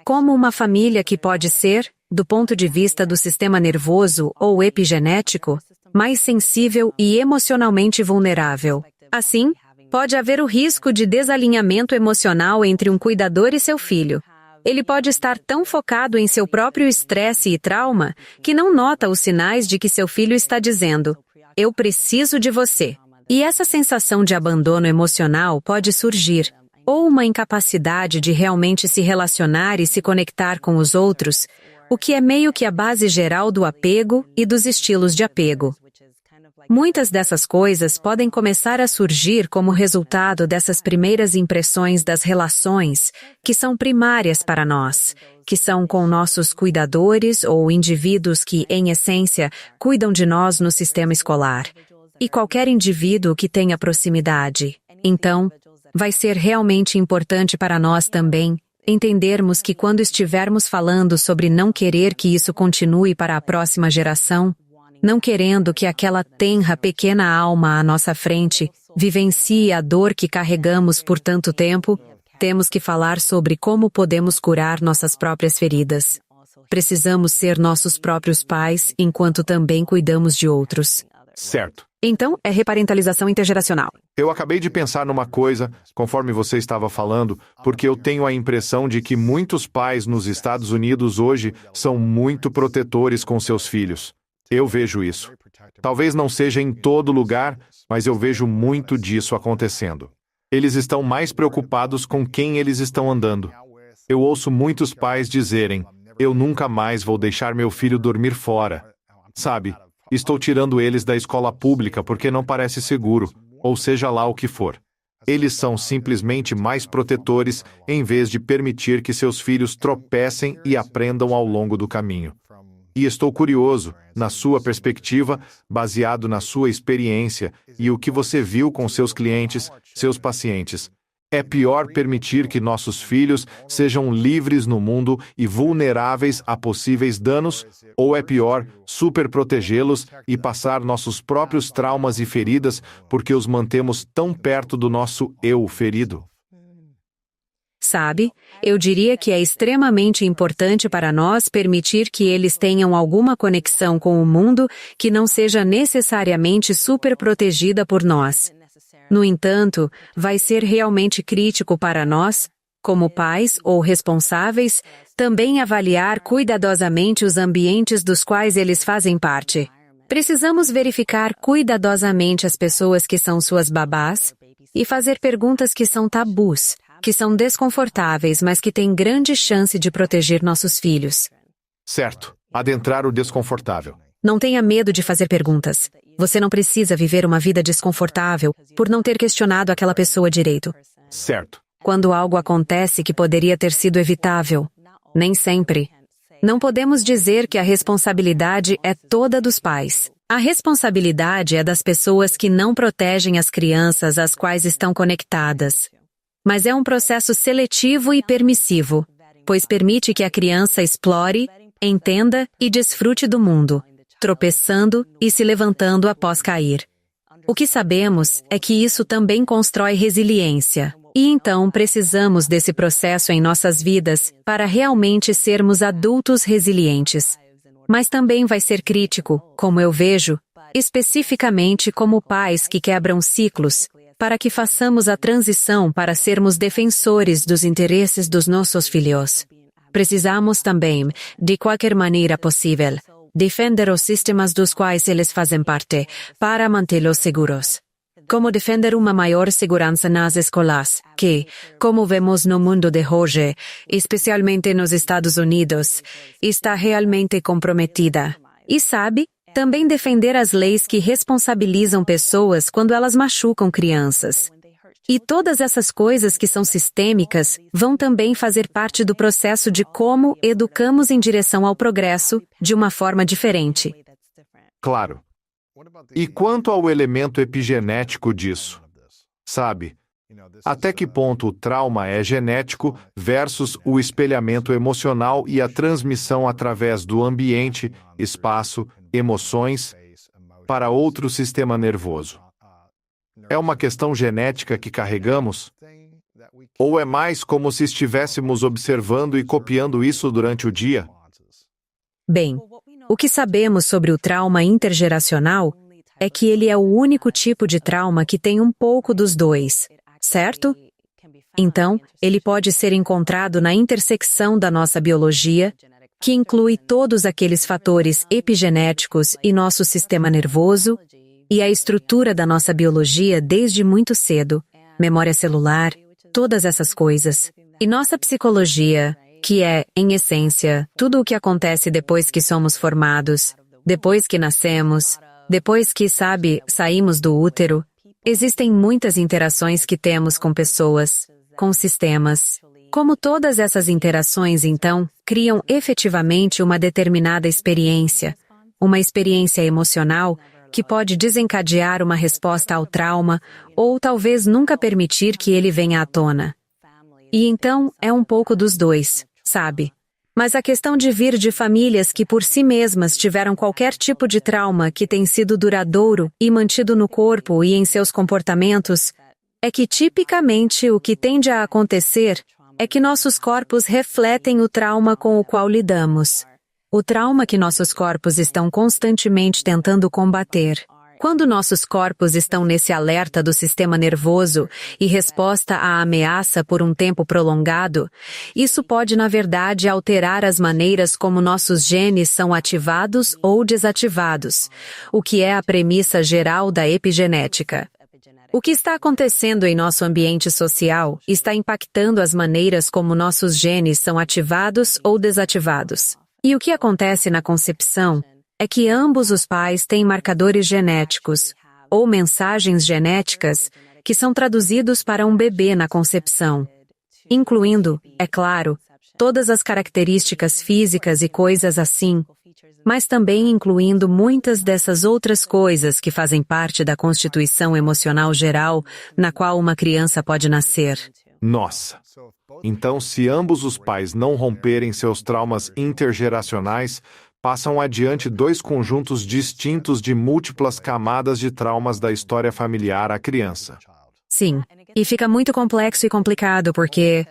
[SPEAKER 1] Como uma família que pode ser, do ponto de vista do sistema nervoso ou epigenético, mais sensível e emocionalmente vulnerável. Assim, pode haver o risco de desalinhamento emocional entre um cuidador e seu filho. Ele pode estar tão focado em seu próprio estresse e trauma que não nota os sinais de que seu filho está dizendo: "Eu preciso de você." E essa sensação de abandono emocional pode surgir, ou uma incapacidade de realmente se relacionar e se conectar com os outros, o que é meio que a base geral do apego e dos estilos de apego. Muitas dessas coisas podem começar a surgir como resultado dessas primeiras impressões das relações, que são primárias para nós, que são com nossos cuidadores ou indivíduos que, em essência, cuidam de nós no sistema escolar. E qualquer indivíduo que tenha proximidade. Então, vai ser realmente importante para nós também entendermos que quando estivermos falando sobre não querer que isso continue para a próxima geração, não querendo que aquela tenra pequena alma à nossa frente vivencie a dor que carregamos por tanto tempo, temos que falar sobre como podemos curar nossas próprias feridas. Precisamos ser nossos próprios pais enquanto também cuidamos de outros.
[SPEAKER 3] Certo.
[SPEAKER 1] Então, é reparentalização intergeracional.
[SPEAKER 3] Eu acabei de pensar numa coisa, conforme você estava falando, porque eu tenho a impressão de que muitos pais nos Estados Unidos hoje são muito protetores com seus filhos. Eu vejo isso. Talvez não seja em todo lugar, mas eu vejo muito disso acontecendo. Eles estão mais preocupados com quem eles estão andando. Eu ouço muitos pais dizerem: "Eu nunca mais vou deixar meu filho dormir fora." Sabe? Estou tirando eles da escola pública porque não parece seguro, ou seja lá o que for. Eles são simplesmente mais protetores em vez de permitir que seus filhos tropecem e aprendam ao longo do caminho. E estou curioso, na sua perspectiva, baseado na sua experiência e o que você viu com seus clientes, seus pacientes. É pior permitir que nossos filhos sejam livres no mundo e vulneráveis a possíveis danos, ou é pior, superprotegê-los e passar nossos próprios traumas e feridas porque os mantemos tão perto do nosso eu ferido?
[SPEAKER 1] Sabe, eu diria que é extremamente importante para nós permitir que eles tenham alguma conexão com o mundo que não seja necessariamente superprotegida por nós. No entanto, vai ser realmente crítico para nós, como pais ou responsáveis, também avaliar cuidadosamente os ambientes dos quais eles fazem parte. Precisamos verificar cuidadosamente as pessoas que são suas babás e fazer perguntas que são tabus, que são desconfortáveis, mas que têm grande chance de proteger nossos filhos.
[SPEAKER 3] Certo. Adentrar o desconfortável.
[SPEAKER 1] Não tenha medo de fazer perguntas. Você não precisa viver uma vida desconfortável por não ter questionado aquela pessoa direito.
[SPEAKER 3] Certo.
[SPEAKER 1] Quando algo acontece que poderia ter sido evitável. Nem sempre. Não podemos dizer que a responsabilidade é toda dos pais. A responsabilidade é das pessoas que não protegem as crianças às quais estão conectadas. Mas é um processo seletivo e permissivo, pois permite que a criança explore, entenda e desfrute do mundo, tropeçando e se levantando após cair. O que sabemos é que isso também constrói resiliência, e então precisamos desse processo em nossas vidas para realmente sermos adultos resilientes. Mas também vai ser crítico, como eu vejo, especificamente como pais que quebram ciclos, para que façamos a transição para sermos defensores dos interesses dos nossos filhos. Precisamos também, de qualquer maneira possível, defender os sistemas dos quais eles fazem parte, para mantê-los seguros. Como defender uma maior segurança nas escolas, que, como vemos no mundo de hoje, especialmente nos Estados Unidos, está realmente comprometida. E sabe, também defender as leis que responsabilizam pessoas quando elas machucam crianças. E todas essas coisas que são sistêmicas vão também fazer parte do processo de como educamos em direção ao progresso de uma forma diferente.
[SPEAKER 3] Claro. E quanto ao elemento epigenético disso? Sabe, até que ponto o trauma é genético versus o espelhamento emocional e a transmissão através do ambiente, espaço, emoções, para outro sistema nervoso? É uma questão genética que carregamos? Ou é mais como se estivéssemos observando e copiando isso durante o dia?
[SPEAKER 1] Bem, o que sabemos sobre o trauma intergeracional é que ele é o único tipo de trauma que tem um pouco dos dois, certo? Então, ele pode ser encontrado na intersecção da nossa biologia, que inclui todos aqueles fatores epigenéticos e nosso sistema nervoso, e a estrutura da nossa biologia desde muito cedo, memória celular, todas essas coisas. E nossa psicologia, que é, em essência, tudo o que acontece depois que somos formados, depois que nascemos, depois que, saímos do útero. Existem muitas interações que temos com pessoas, com sistemas. Como todas essas interações, então, criam efetivamente uma determinada experiência, uma experiência emocional que pode desencadear uma resposta ao trauma ou talvez nunca permitir que ele venha à tona. E então é um pouco dos dois, sabe? Mas a questão de vir de famílias que por si mesmas tiveram qualquer tipo de trauma que tem sido duradouro e mantido no corpo e em seus comportamentos, é que tipicamente o que tende a acontecer é que nossos corpos refletem o trauma com o qual lidamos. O trauma que nossos corpos estão constantemente tentando combater. Quando nossos corpos estão nesse alerta do sistema nervoso e resposta à ameaça por um tempo prolongado, isso pode, na verdade, alterar as maneiras como nossos genes são ativados ou desativados, o que é a premissa geral da epigenética. O que está acontecendo em nosso ambiente social está impactando as maneiras como nossos genes são ativados ou desativados. E o que acontece na concepção é que ambos os pais têm marcadores genéticos, ou mensagens genéticas, que são traduzidos para um bebê na concepção, incluindo, é claro, todas as características físicas e coisas assim. mas também incluindo muitas dessas outras coisas que fazem parte da constituição emocional geral na qual uma criança pode nascer.
[SPEAKER 3] Nossa! Então, se ambos os pais não romperem seus traumas intergeracionais, passam adiante dois conjuntos distintos de múltiplas camadas de traumas da história familiar à criança.
[SPEAKER 1] Sim, e fica muito complexo e complicado porque...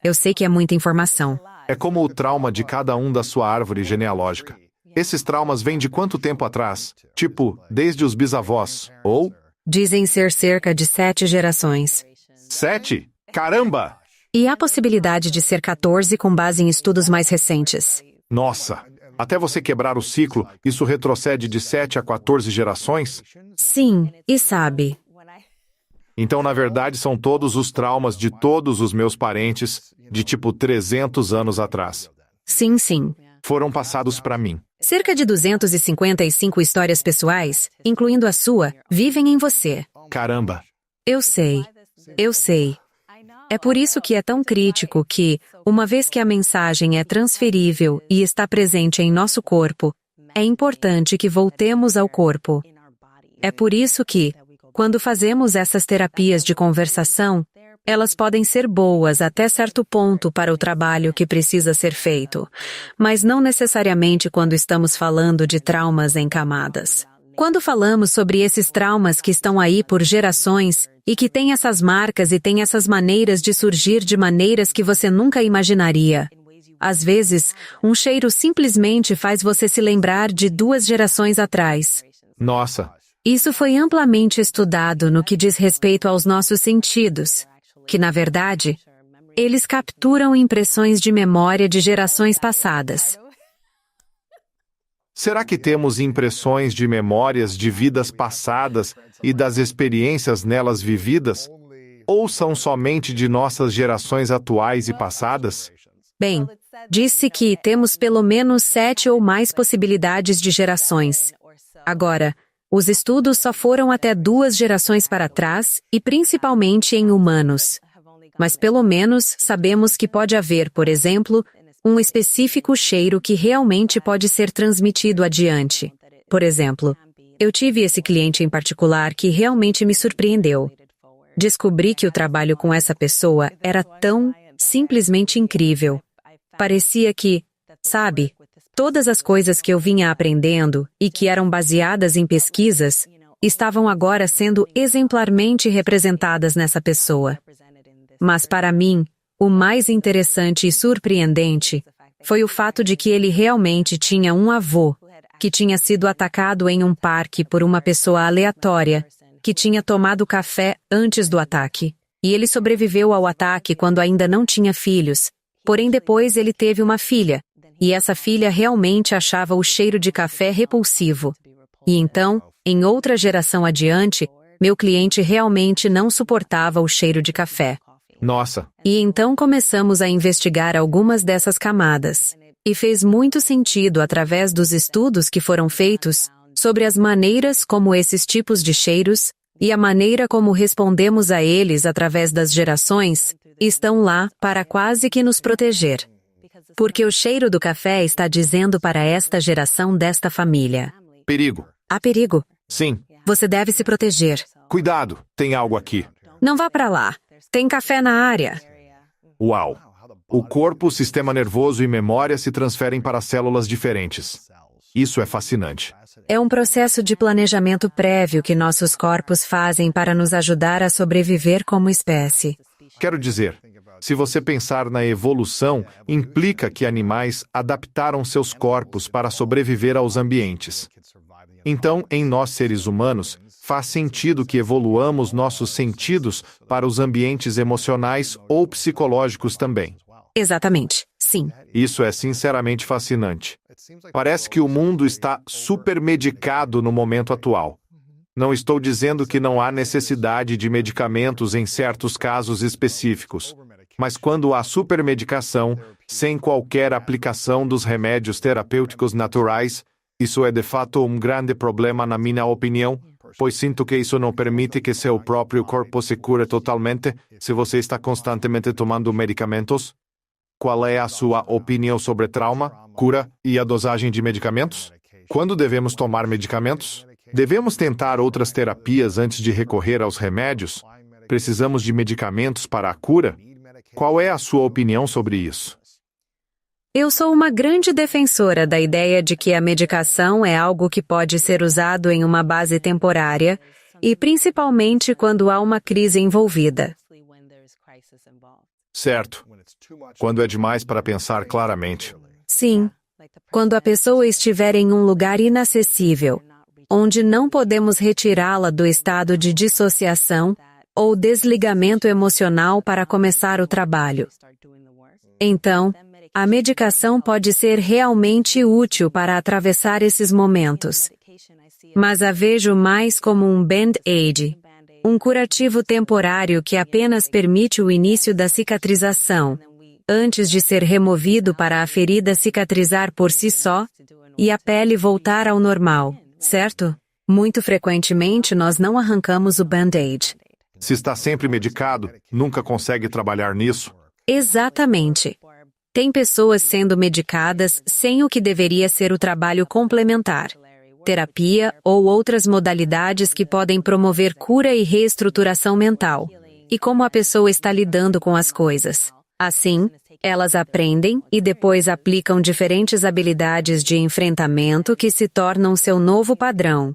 [SPEAKER 1] eu sei que é muita informação.
[SPEAKER 3] É como o trauma de cada um da sua árvore genealógica. Esses traumas vêm de quanto tempo atrás? Tipo, desde os bisavós, ou...
[SPEAKER 1] Dizem ser cerca de 7 gerações.
[SPEAKER 3] 7? Caramba!
[SPEAKER 1] E há possibilidade de ser 14 com base em estudos mais recentes.
[SPEAKER 3] Nossa! Até você quebrar o ciclo, isso retrocede de 7 a 14 gerações?
[SPEAKER 1] Sim, e sabe...
[SPEAKER 3] Então, na verdade, são todos os traumas de todos os meus parentes, de tipo 300 anos atrás.
[SPEAKER 1] Sim, sim.
[SPEAKER 3] Foram passados para mim.
[SPEAKER 1] Cerca de 255 histórias pessoais, incluindo a sua, vivem em você.
[SPEAKER 3] Caramba!
[SPEAKER 1] Eu sei. É por isso que é tão crítico que, uma vez que a mensagem é transferível e está presente em nosso corpo, é importante que voltemos ao corpo. É por isso que, quando fazemos essas terapias de conversação, elas podem ser boas até certo ponto para o trabalho que precisa ser feito, mas não necessariamente quando estamos falando de traumas em camadas. Quando falamos sobre esses traumas que estão aí por gerações e que têm essas marcas e têm essas maneiras de surgir de maneiras que você nunca imaginaria. Às vezes, um cheiro simplesmente faz você se lembrar de 2 gerações atrás.
[SPEAKER 3] Nossa!
[SPEAKER 1] Isso foi amplamente estudado no que diz respeito aos nossos sentidos, que, na verdade, eles capturam impressões de memória de gerações passadas.
[SPEAKER 3] Será que temos impressões de memórias de vidas passadas e das experiências nelas vividas? Ou são somente de nossas gerações atuais e passadas?
[SPEAKER 1] Bem, disse que temos pelo menos 7 ou mais possibilidades de gerações. Agora, os estudos só foram até 2 gerações para trás e principalmente em humanos. Mas pelo menos sabemos que pode haver, por exemplo, um específico cheiro que realmente pode ser transmitido adiante. Por exemplo, eu tive esse cliente em particular que realmente me surpreendeu. Descobri que o trabalho com essa pessoa era tão, simplesmente incrível. Parecia que, sabe, todas as coisas que eu vinha aprendendo e que eram baseadas em pesquisas, estavam agora sendo exemplarmente representadas nessa pessoa. Mas para mim, o mais interessante e surpreendente foi o fato de que ele realmente tinha um avô que tinha sido atacado em um parque por uma pessoa aleatória que tinha tomado café antes do ataque. E ele sobreviveu ao ataque quando ainda não tinha filhos, porém depois ele teve uma filha, e essa filha realmente achava o cheiro de café repulsivo. E então, em outra geração adiante, meu cliente realmente não suportava o cheiro de café.
[SPEAKER 3] Nossa!
[SPEAKER 1] E então começamos a investigar algumas dessas camadas. E fez muito sentido através dos estudos que foram feitos sobre as maneiras como esses tipos de cheiros e a maneira como respondemos a eles através das gerações estão lá para quase que nos proteger. Porque o cheiro do café está dizendo para esta geração desta família.
[SPEAKER 3] Perigo!
[SPEAKER 1] Há perigo.
[SPEAKER 3] Sim.
[SPEAKER 1] Você deve se proteger.
[SPEAKER 3] Cuidado, tem algo aqui.
[SPEAKER 1] Não vá para lá. Tem café na área.
[SPEAKER 3] Uau! O corpo, sistema nervoso e memória se transferem para células diferentes. Isso é fascinante.
[SPEAKER 1] É um processo de planejamento prévio que nossos corpos fazem para nos ajudar a sobreviver como espécie.
[SPEAKER 3] Quero dizer, se você pensar na evolução, implica que animais adaptaram seus corpos para sobreviver aos ambientes. Então, em nós seres humanos, faz sentido que evoluamos nossos sentidos para os ambientes emocionais ou psicológicos também.
[SPEAKER 1] Exatamente, sim.
[SPEAKER 3] Isso é sinceramente fascinante. Parece que o mundo está supermedicado no momento atual. Não estou dizendo que não há necessidade de medicamentos em certos casos específicos, mas quando há supermedicação, sem qualquer aplicação dos remédios terapêuticos naturais, isso é de fato um grande problema na minha opinião, pois sinto que isso não permite que seu próprio corpo se cure totalmente se você está constantemente tomando medicamentos. Qual é a sua opinião sobre trauma, cura e a dosagem de medicamentos? Quando devemos tomar medicamentos? Devemos tentar outras terapias antes de recorrer aos remédios? Precisamos de medicamentos para a cura? Qual é a sua opinião sobre isso?
[SPEAKER 1] Eu sou uma grande defensora da ideia de que a medicação é algo que pode ser usado em uma base temporária e principalmente quando há uma crise envolvida.
[SPEAKER 3] Certo. Quando é demais para pensar claramente.
[SPEAKER 1] Sim. Quando a pessoa estiver em um lugar inacessível, onde não podemos retirá-la do estado de dissociação ou desligamento emocional para começar o trabalho. Então, a medicação pode ser realmente útil para atravessar esses momentos. Mas a vejo mais como um band-aid, um curativo temporário que apenas permite o início da cicatrização, antes de ser removido para a ferida cicatrizar por si só e a pele voltar ao normal, certo? Muito frequentemente nós não arrancamos o band-aid.
[SPEAKER 3] Se está sempre medicado, nunca consegue trabalhar nisso.
[SPEAKER 1] Exatamente. Tem pessoas sendo medicadas sem o que deveria ser o trabalho complementar, terapia ou outras modalidades que podem promover cura e reestruturação mental, e como a pessoa está lidando com as coisas. Assim, elas aprendem e depois aplicam diferentes habilidades de enfrentamento que se tornam seu novo padrão.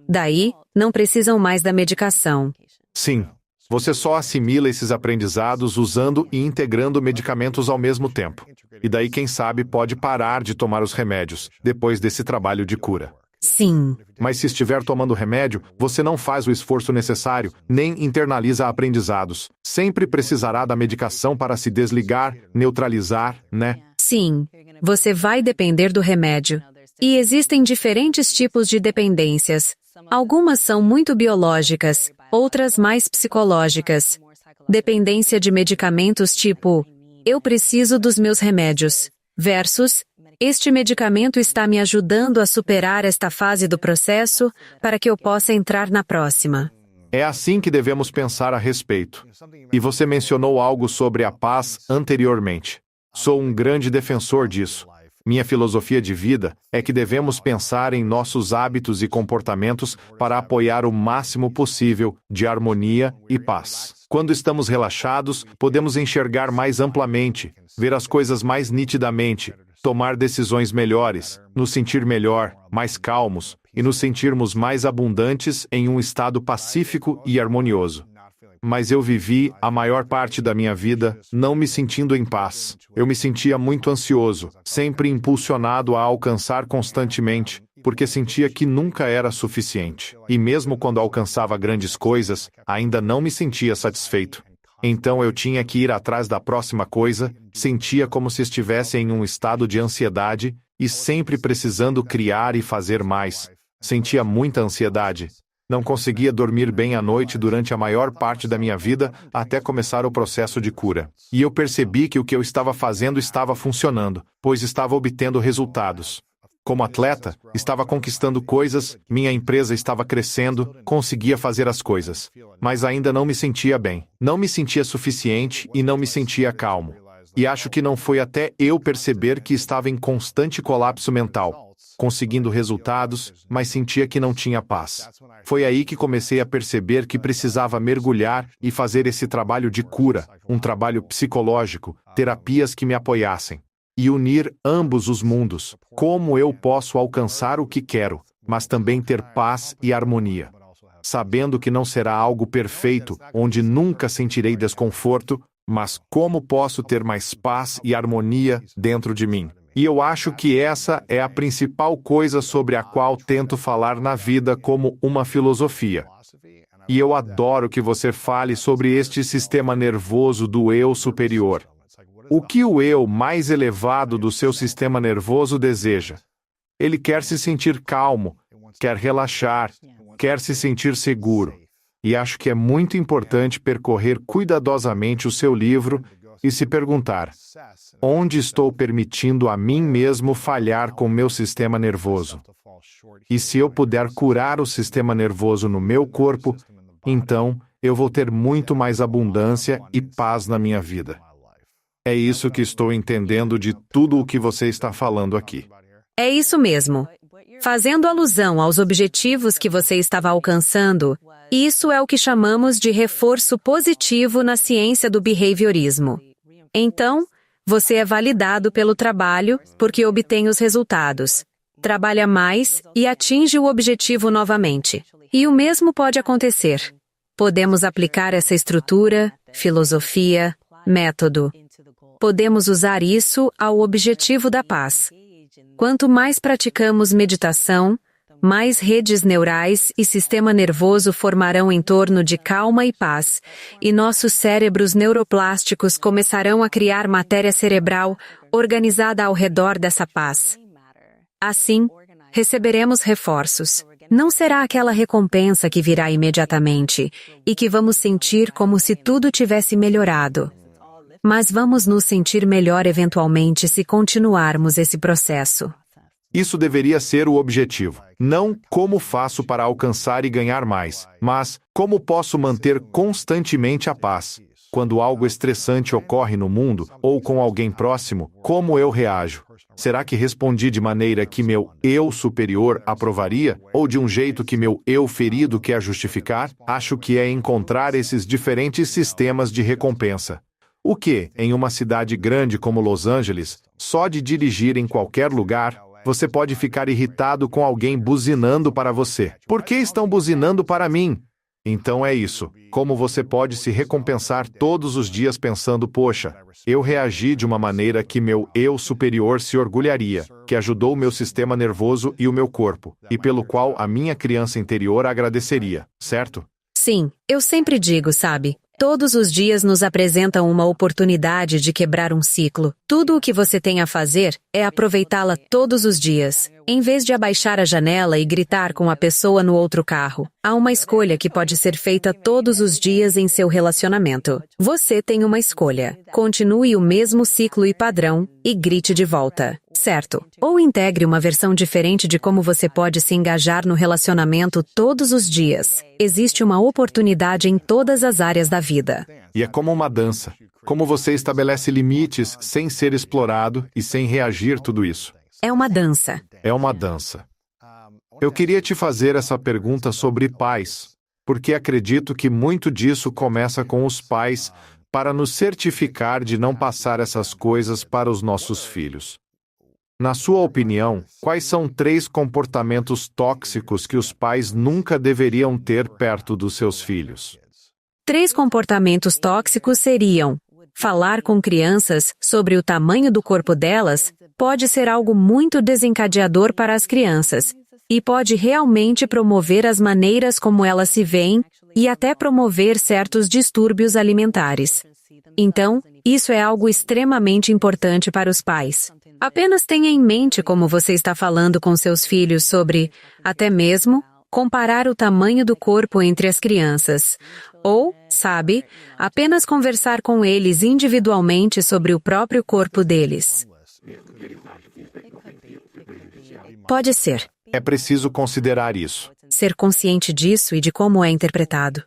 [SPEAKER 1] Daí, não precisam mais da medicação.
[SPEAKER 3] Sim. Você só assimila esses aprendizados usando e integrando medicamentos ao mesmo tempo. E daí, quem sabe, pode parar de tomar os remédios, depois desse trabalho de cura.
[SPEAKER 1] Sim.
[SPEAKER 3] Mas se estiver tomando remédio, você não faz o esforço necessário, nem internaliza aprendizados. Sempre precisará da medicação para se desligar, neutralizar, né?
[SPEAKER 1] Sim. Você vai depender do remédio. E existem diferentes tipos de dependências. Algumas são muito biológicas, outras mais psicológicas. Dependência de medicamentos tipo, eu preciso dos meus remédios, versus, este medicamento está me ajudando a superar esta fase do processo para que eu possa entrar na próxima.
[SPEAKER 3] É assim que devemos pensar a respeito. E você mencionou algo sobre a paz anteriormente. Sou um grande defensor disso. Minha filosofia de vida é que devemos pensar em nossos hábitos e comportamentos para apoiar o máximo possível de harmonia e paz. Quando estamos relaxados, podemos enxergar mais amplamente, ver as coisas mais nitidamente, tomar decisões melhores, nos sentir melhor, mais calmos e nos sentirmos mais abundantes em um estado pacífico e harmonioso. Mas eu vivi a maior parte da minha vida não me sentindo em paz. Eu me sentia muito ansioso, sempre impulsionado a alcançar constantemente, porque sentia que nunca era suficiente. E mesmo quando alcançava grandes coisas, ainda não me sentia satisfeito. Então eu tinha que ir atrás da próxima coisa, sentia como se estivesse em um estado de ansiedade e sempre precisando criar e fazer mais. Sentia muita ansiedade. Não conseguia dormir bem à noite durante a maior parte da minha vida até começar o processo de cura. E eu percebi que o que eu estava fazendo estava funcionando, pois estava obtendo resultados. Como atleta, estava conquistando coisas, minha empresa estava crescendo, conseguia fazer as coisas. Mas ainda não me sentia bem. Não me sentia suficiente e não me sentia calmo. E acho que não foi até eu perceber que estava em constante colapso mental, conseguindo resultados, mas sentia que não tinha paz. Foi aí que comecei a perceber que precisava mergulhar e fazer esse trabalho de cura, um trabalho psicológico, terapias que me apoiassem. E unir ambos os mundos. Como eu posso alcançar o que quero, mas também ter paz e harmonia. Sabendo que não será algo perfeito, onde nunca sentirei desconforto, mas como posso ter mais paz e harmonia dentro de mim. E eu acho que essa é a principal coisa sobre a qual tento falar na vida como uma filosofia. E eu adoro que você fale sobre este sistema nervoso do eu superior. O que o eu mais elevado do seu sistema nervoso deseja? Ele quer se sentir calmo, quer relaxar, quer se sentir seguro. E acho que é muito importante percorrer cuidadosamente o seu livro e se perguntar: onde estou permitindo a mim mesmo falhar com meu sistema nervoso? E se eu puder curar o sistema nervoso no meu corpo, então eu vou ter muito mais abundância e paz na minha vida. É isso que estou entendendo de tudo o que você está falando aqui.
[SPEAKER 1] É isso mesmo. Fazendo alusão aos objetivos que você estava alcançando, isso é o que chamamos de reforço positivo na ciência do behaviorismo. Então, você é validado pelo trabalho porque obtém os resultados. Trabalha mais e atinge o objetivo novamente. E o mesmo pode acontecer. Podemos aplicar essa estrutura, filosofia, método. Podemos usar isso ao objetivo da paz. Quanto mais praticamos meditação, mais redes neurais e sistema nervoso formarão em torno de calma e paz, e nossos cérebros neuroplásticos começarão a criar matéria cerebral organizada ao redor dessa paz. Assim, receberemos reforços. Não será aquela recompensa que virá imediatamente e que vamos sentir como se tudo tivesse melhorado. Mas vamos nos sentir melhor eventualmente se continuarmos esse processo.
[SPEAKER 3] Isso deveria ser o objetivo. Não como faço para alcançar e ganhar mais, mas como posso manter constantemente a paz. Quando algo estressante ocorre no mundo ou com alguém próximo, como eu reajo? Será que respondi de maneira que meu eu superior aprovaria? Ou de um jeito que meu eu ferido quer justificar? Acho que é encontrar esses diferentes sistemas de recompensa. O que, em uma cidade grande como Los Angeles, só de dirigir em qualquer lugar, você pode ficar irritado com alguém buzinando para você. Por que estão buzinando para mim? Então é isso. Como você pode se recompensar todos os dias pensando, poxa, eu reagi de uma maneira que meu eu superior se orgulharia, que ajudou o meu sistema nervoso e o meu corpo, e pelo qual a minha criança interior agradeceria, certo?
[SPEAKER 1] Sim, eu sempre digo, sabe? Todos os dias nos apresentam uma oportunidade de quebrar um ciclo. Tudo o que você tem a fazer é aproveitá-la todos os dias. Em vez de abaixar a janela e gritar com a pessoa no outro carro, há uma escolha que pode ser feita todos os dias em seu relacionamento. Você tem uma escolha. Continue o mesmo ciclo e padrão e grite de volta. Certo? Ou integre uma versão diferente de como você pode se engajar no relacionamento todos os dias. Existe uma oportunidade em todas as áreas da vida.
[SPEAKER 3] E é como uma dança. Como você estabelece limites sem ser explorado e sem reagir tudo isso.
[SPEAKER 1] É uma dança.
[SPEAKER 3] É uma dança. Eu queria te fazer essa pergunta sobre pais, porque acredito que muito disso começa com os pais para nos certificar de não passar essas coisas para os nossos filhos. Na sua opinião, quais são 3 comportamentos tóxicos que os pais nunca deveriam ter perto dos seus filhos?
[SPEAKER 1] 3 comportamentos tóxicos seriam: falar com crianças sobre o tamanho do corpo delas pode ser algo muito desencadeador para as crianças e pode realmente promover as maneiras como elas se veem e até promover certos distúrbios alimentares. Então, isso é algo extremamente importante para os pais. Apenas tenha em mente como você está falando com seus filhos sobre, até mesmo, comparar o tamanho do corpo entre as crianças. Ou, sabe, apenas conversar com eles individualmente sobre o próprio corpo deles. Pode ser.
[SPEAKER 3] É preciso considerar isso.
[SPEAKER 1] Ser consciente disso e de como é interpretado.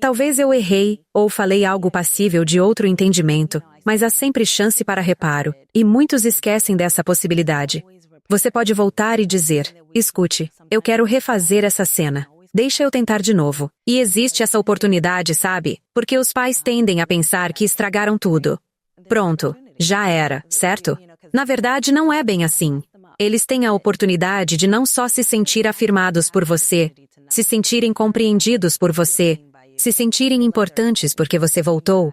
[SPEAKER 1] Talvez eu errei ou falei algo passível de outro entendimento, mas há sempre chance para reparo, e muitos esquecem dessa possibilidade. Você pode voltar e dizer: escute, eu quero refazer essa cena. Deixa eu tentar de novo. E existe essa oportunidade, sabe? Porque os pais tendem a pensar que estragaram tudo. Pronto, já era, certo? Na verdade, não é bem assim. Eles têm a oportunidade de não só se sentir afirmados por você, se sentirem compreendidos por você, se sentirem importantes porque você voltou,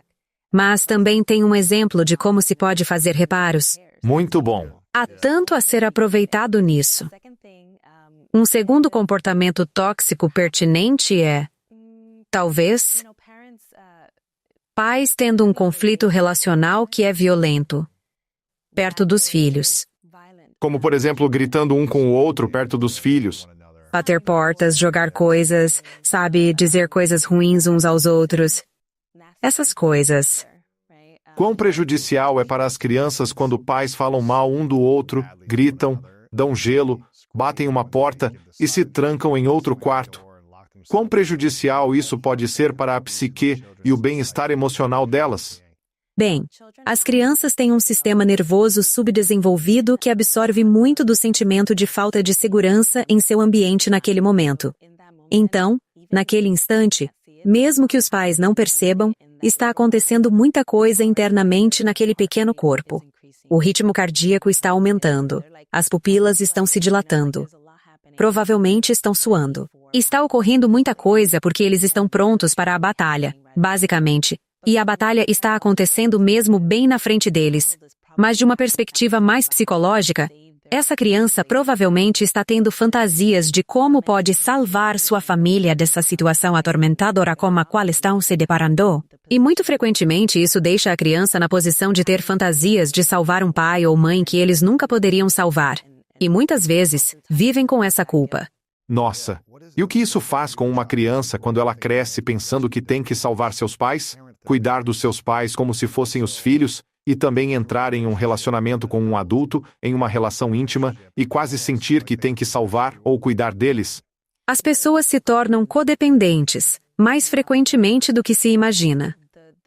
[SPEAKER 1] mas também tem um exemplo de como se pode fazer reparos.
[SPEAKER 3] Muito bom.
[SPEAKER 1] Há tanto a ser aproveitado nisso. Um segundo comportamento tóxico pertinente é, talvez, pais tendo um conflito relacional que é violento, perto dos filhos.
[SPEAKER 3] Como, por exemplo, gritando um com o outro perto dos filhos.
[SPEAKER 1] Bater portas, jogar coisas, sabe, dizer coisas ruins uns aos outros. Essas coisas.
[SPEAKER 3] Quão prejudicial é para as crianças quando pais falam mal um do outro, gritam, dão gelo, batem uma porta e se trancam em outro quarto. Quão prejudicial isso pode ser para a psique e o bem-estar emocional delas?
[SPEAKER 1] Bem, as crianças têm um sistema nervoso subdesenvolvido que absorve muito do sentimento de falta de segurança em seu ambiente naquele momento. Então, naquele instante, mesmo que os pais não percebam, está acontecendo muita coisa internamente naquele pequeno corpo. O ritmo cardíaco está aumentando, as pupilas estão se dilatando. Provavelmente estão suando. Está ocorrendo muita coisa porque eles estão prontos para a batalha, basicamente. E a batalha está acontecendo mesmo bem na frente deles. Mas de uma perspectiva mais psicológica, essa criança provavelmente está tendo fantasias de como pode salvar sua família dessa situação atormentadora com a qual estão se deparando. E muito frequentemente isso deixa a criança na posição de ter fantasias de salvar um pai ou mãe que eles nunca poderiam salvar. E muitas vezes, vivem com essa culpa.
[SPEAKER 3] Nossa, e o que isso faz com uma criança quando ela cresce pensando que tem que salvar seus pais, cuidar dos seus pais como se fossem os filhos, e também entrar em um relacionamento com um adulto, em uma relação íntima, e quase sentir que tem que salvar ou cuidar deles?
[SPEAKER 1] As pessoas se tornam codependentes, mais frequentemente do que se imagina.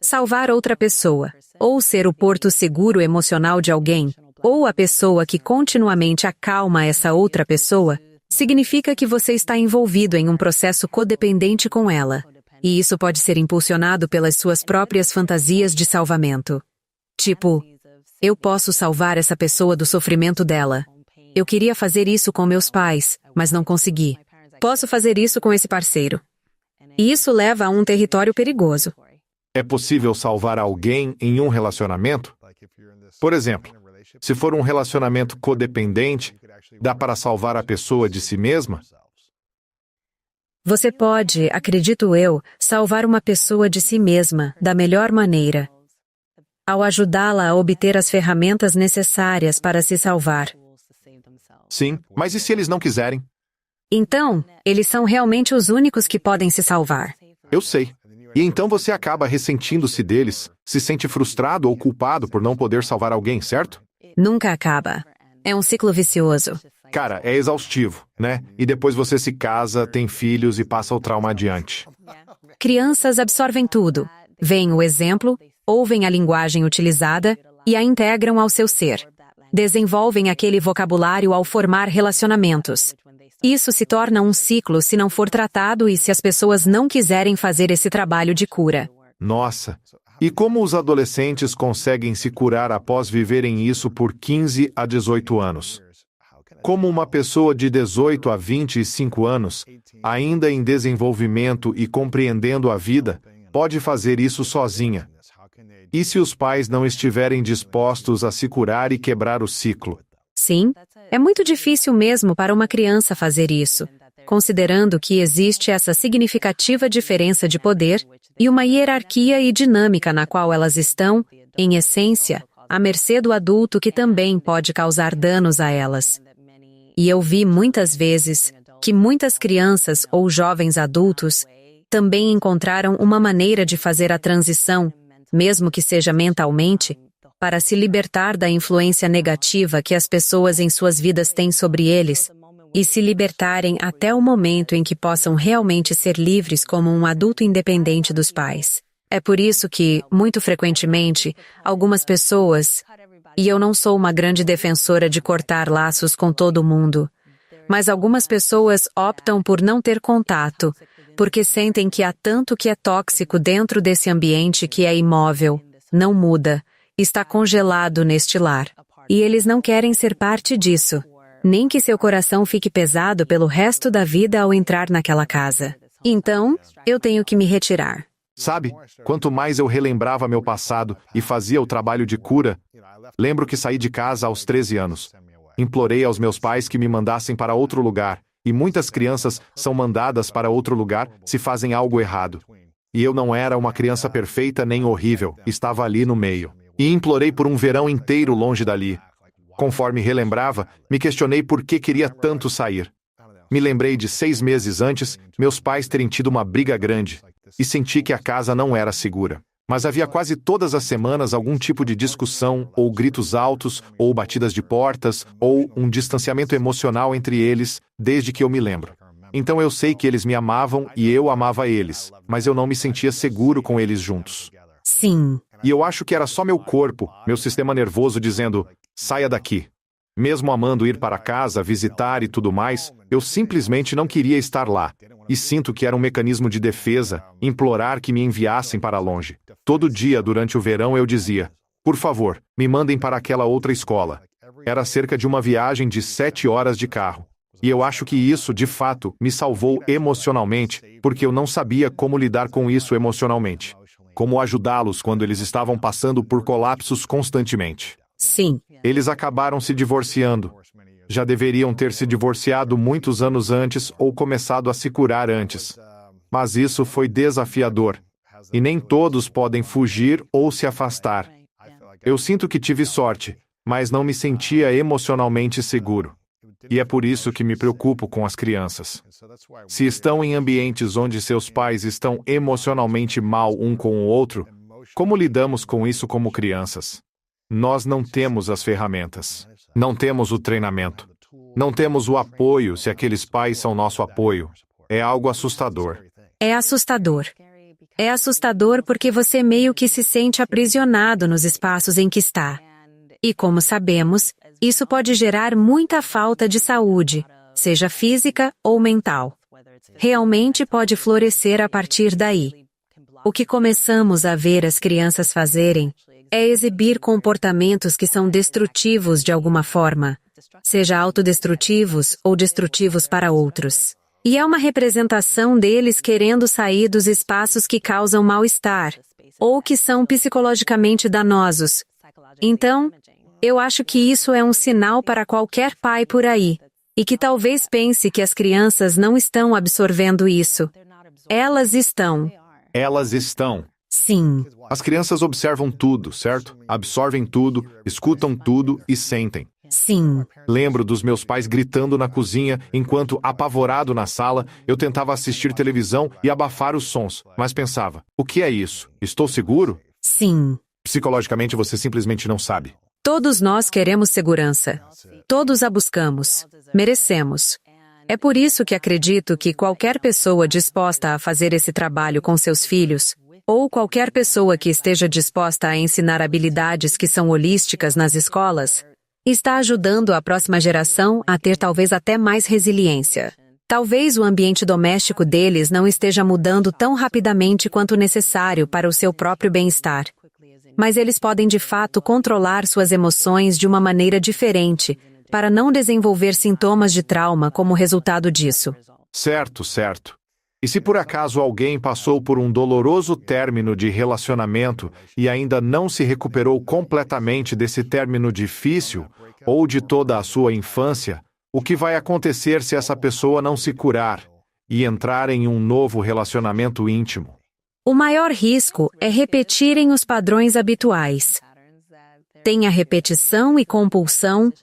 [SPEAKER 1] Salvar outra pessoa, ou ser o porto seguro emocional de alguém, ou a pessoa que continuamente acalma essa outra pessoa, significa que você está envolvido em um processo codependente com ela. E isso pode ser impulsionado pelas suas próprias fantasias de salvamento. Tipo, eu posso salvar essa pessoa do sofrimento dela. Eu queria fazer isso com meus pais, mas não consegui. Posso fazer isso com esse parceiro. E isso leva a um território perigoso.
[SPEAKER 3] É possível salvar alguém em um relacionamento? Por exemplo, se for um relacionamento codependente, dá para salvar a pessoa de si mesma?
[SPEAKER 1] Você pode, acredito eu, salvar uma pessoa de si mesma da melhor maneira, ao ajudá-la a obter as ferramentas necessárias para se salvar.
[SPEAKER 3] Sim, mas e se eles não quiserem?
[SPEAKER 1] Então, eles são realmente os únicos que podem se salvar.
[SPEAKER 3] Eu sei. E então você acaba ressentindo-se deles, se sente frustrado ou culpado por não poder salvar alguém, certo?
[SPEAKER 1] Nunca acaba. É um ciclo vicioso.
[SPEAKER 3] Cara, é exaustivo, né? E depois você se casa, tem filhos e passa o trauma adiante.
[SPEAKER 1] Crianças absorvem tudo, veem o exemplo, ouvem a linguagem utilizada e a integram ao seu ser. Desenvolvem aquele vocabulário ao formar relacionamentos. Isso se torna um ciclo se não for tratado e se as pessoas não quiserem fazer esse trabalho de cura.
[SPEAKER 3] Nossa, e como os adolescentes conseguem se curar após viverem isso por 15 a 18 anos? Como uma pessoa de 18 a 25 anos, ainda em desenvolvimento e compreendendo a vida, pode fazer isso sozinha? E se os pais não estiverem dispostos a se curar e quebrar o ciclo?
[SPEAKER 1] Sim, é muito difícil mesmo para uma criança fazer isso, considerando que existe essa significativa diferença de poder e uma hierarquia e dinâmica na qual elas estão, em essência, à mercê do adulto que também pode causar danos a elas. E eu vi muitas vezes que muitas crianças ou jovens adultos também encontraram uma maneira de fazer a transição, mesmo que seja mentalmente, para se libertar da influência negativa que as pessoas em suas vidas têm sobre eles e se libertarem até o momento em que possam realmente ser livres como um adulto independente dos pais. É por isso que, muito frequentemente, algumas pessoas, e eu não sou uma grande defensora de cortar laços com todo mundo, mas algumas pessoas optam por não ter contato, porque sentem que há tanto que é tóxico dentro desse ambiente que é imóvel, não muda, está congelado neste lar. E eles não querem ser parte disso, nem que seu coração fique pesado pelo resto da vida ao entrar naquela casa. Então, eu tenho que me retirar.
[SPEAKER 3] Sabe, quanto mais eu relembrava meu passado e fazia o trabalho de cura, lembro que saí de casa aos 13 anos. Implorei aos meus pais que me mandassem para outro lugar, e muitas crianças são mandadas para outro lugar se fazem algo errado. E eu não era uma criança perfeita nem horrível, estava ali no meio. E implorei por um verão inteiro longe dali. Conforme relembrava, me questionei por que queria tanto sair. Me lembrei de 6 meses antes, meus pais terem tido uma briga grande, e senti que a casa não era segura. Mas havia quase todas as semanas algum tipo de discussão, ou gritos altos, ou batidas de portas, ou um distanciamento emocional entre eles, desde que eu me lembro. Então eu sei que eles me amavam e eu amava eles, mas eu não me sentia seguro com eles juntos.
[SPEAKER 1] Sim,
[SPEAKER 3] E eu acho que era só meu corpo, meu sistema nervoso dizendo, saia daqui. Mesmo amando ir para casa, visitar e tudo mais, eu simplesmente não queria estar lá. E sinto que era um mecanismo de defesa, implorar que me enviassem para longe. Todo dia durante o verão eu dizia, por favor, me mandem para aquela outra escola. Era cerca de uma viagem de 7 horas de carro. E eu acho que isso, de fato, me salvou emocionalmente, porque eu não sabia como lidar com isso emocionalmente. Como ajudá-los quando eles estavam passando por colapsos constantemente.
[SPEAKER 1] Sim.
[SPEAKER 3] Eles acabaram se divorciando. Já deveriam ter se divorciado muitos anos antes ou começado a se curar antes. Mas isso foi desafiador. E nem todos podem fugir ou se afastar. Eu sinto que tive sorte, mas não me sentia emocionalmente seguro. E é por isso que me preocupo com as crianças. Se estão em ambientes onde seus pais estão emocionalmente mal um com o outro, como lidamos com isso como crianças? Nós não temos as ferramentas. Não temos o treinamento. Não temos o apoio se aqueles pais são nosso apoio. É algo assustador.
[SPEAKER 1] É assustador. É assustador porque você meio que se sente aprisionado nos espaços em que está. E como sabemos, isso pode gerar muita falta de saúde, seja física ou mental. Realmente pode florescer a partir daí. O que começamos a ver as crianças fazerem é exibir comportamentos que são destrutivos de alguma forma, seja autodestrutivos ou destrutivos para outros. E é uma representação deles querendo sair dos espaços que causam mal-estar, ou que são psicologicamente danosos. Então, eu acho que isso é um sinal para qualquer pai por aí, e que talvez pense que as crianças não estão absorvendo isso. Elas estão.
[SPEAKER 3] Elas estão.
[SPEAKER 1] Sim.
[SPEAKER 3] As crianças observam tudo, certo? Absorvem tudo, escutam tudo e sentem.
[SPEAKER 1] Sim.
[SPEAKER 3] Lembro dos meus pais gritando na cozinha, enquanto, apavorado na sala, eu tentava assistir televisão e abafar os sons, mas pensava, o que é isso? Estou seguro?
[SPEAKER 1] Sim.
[SPEAKER 3] Psicologicamente você simplesmente não sabe.
[SPEAKER 1] Todos nós queremos segurança. Todos a buscamos. Merecemos. É por isso que acredito que qualquer pessoa disposta a fazer esse trabalho com seus filhos, ou qualquer pessoa que esteja disposta a ensinar habilidades que são holísticas nas escolas, está ajudando a próxima geração a ter talvez até mais resiliência. Talvez o ambiente doméstico deles não esteja mudando tão rapidamente quanto necessário para o seu próprio bem-estar. Mas eles podem de fato controlar suas emoções de uma maneira diferente, para não desenvolver sintomas de trauma como resultado disso.
[SPEAKER 3] Certo, certo. E se por acaso alguém passou por um doloroso término de relacionamento e ainda não se recuperou completamente desse término difícil, ou de toda a sua infância, o que vai acontecer se essa pessoa não se curar e entrar em um novo relacionamento íntimo?
[SPEAKER 1] O maior risco é repetirem os padrões habituais. Tem a repetição e compulsão,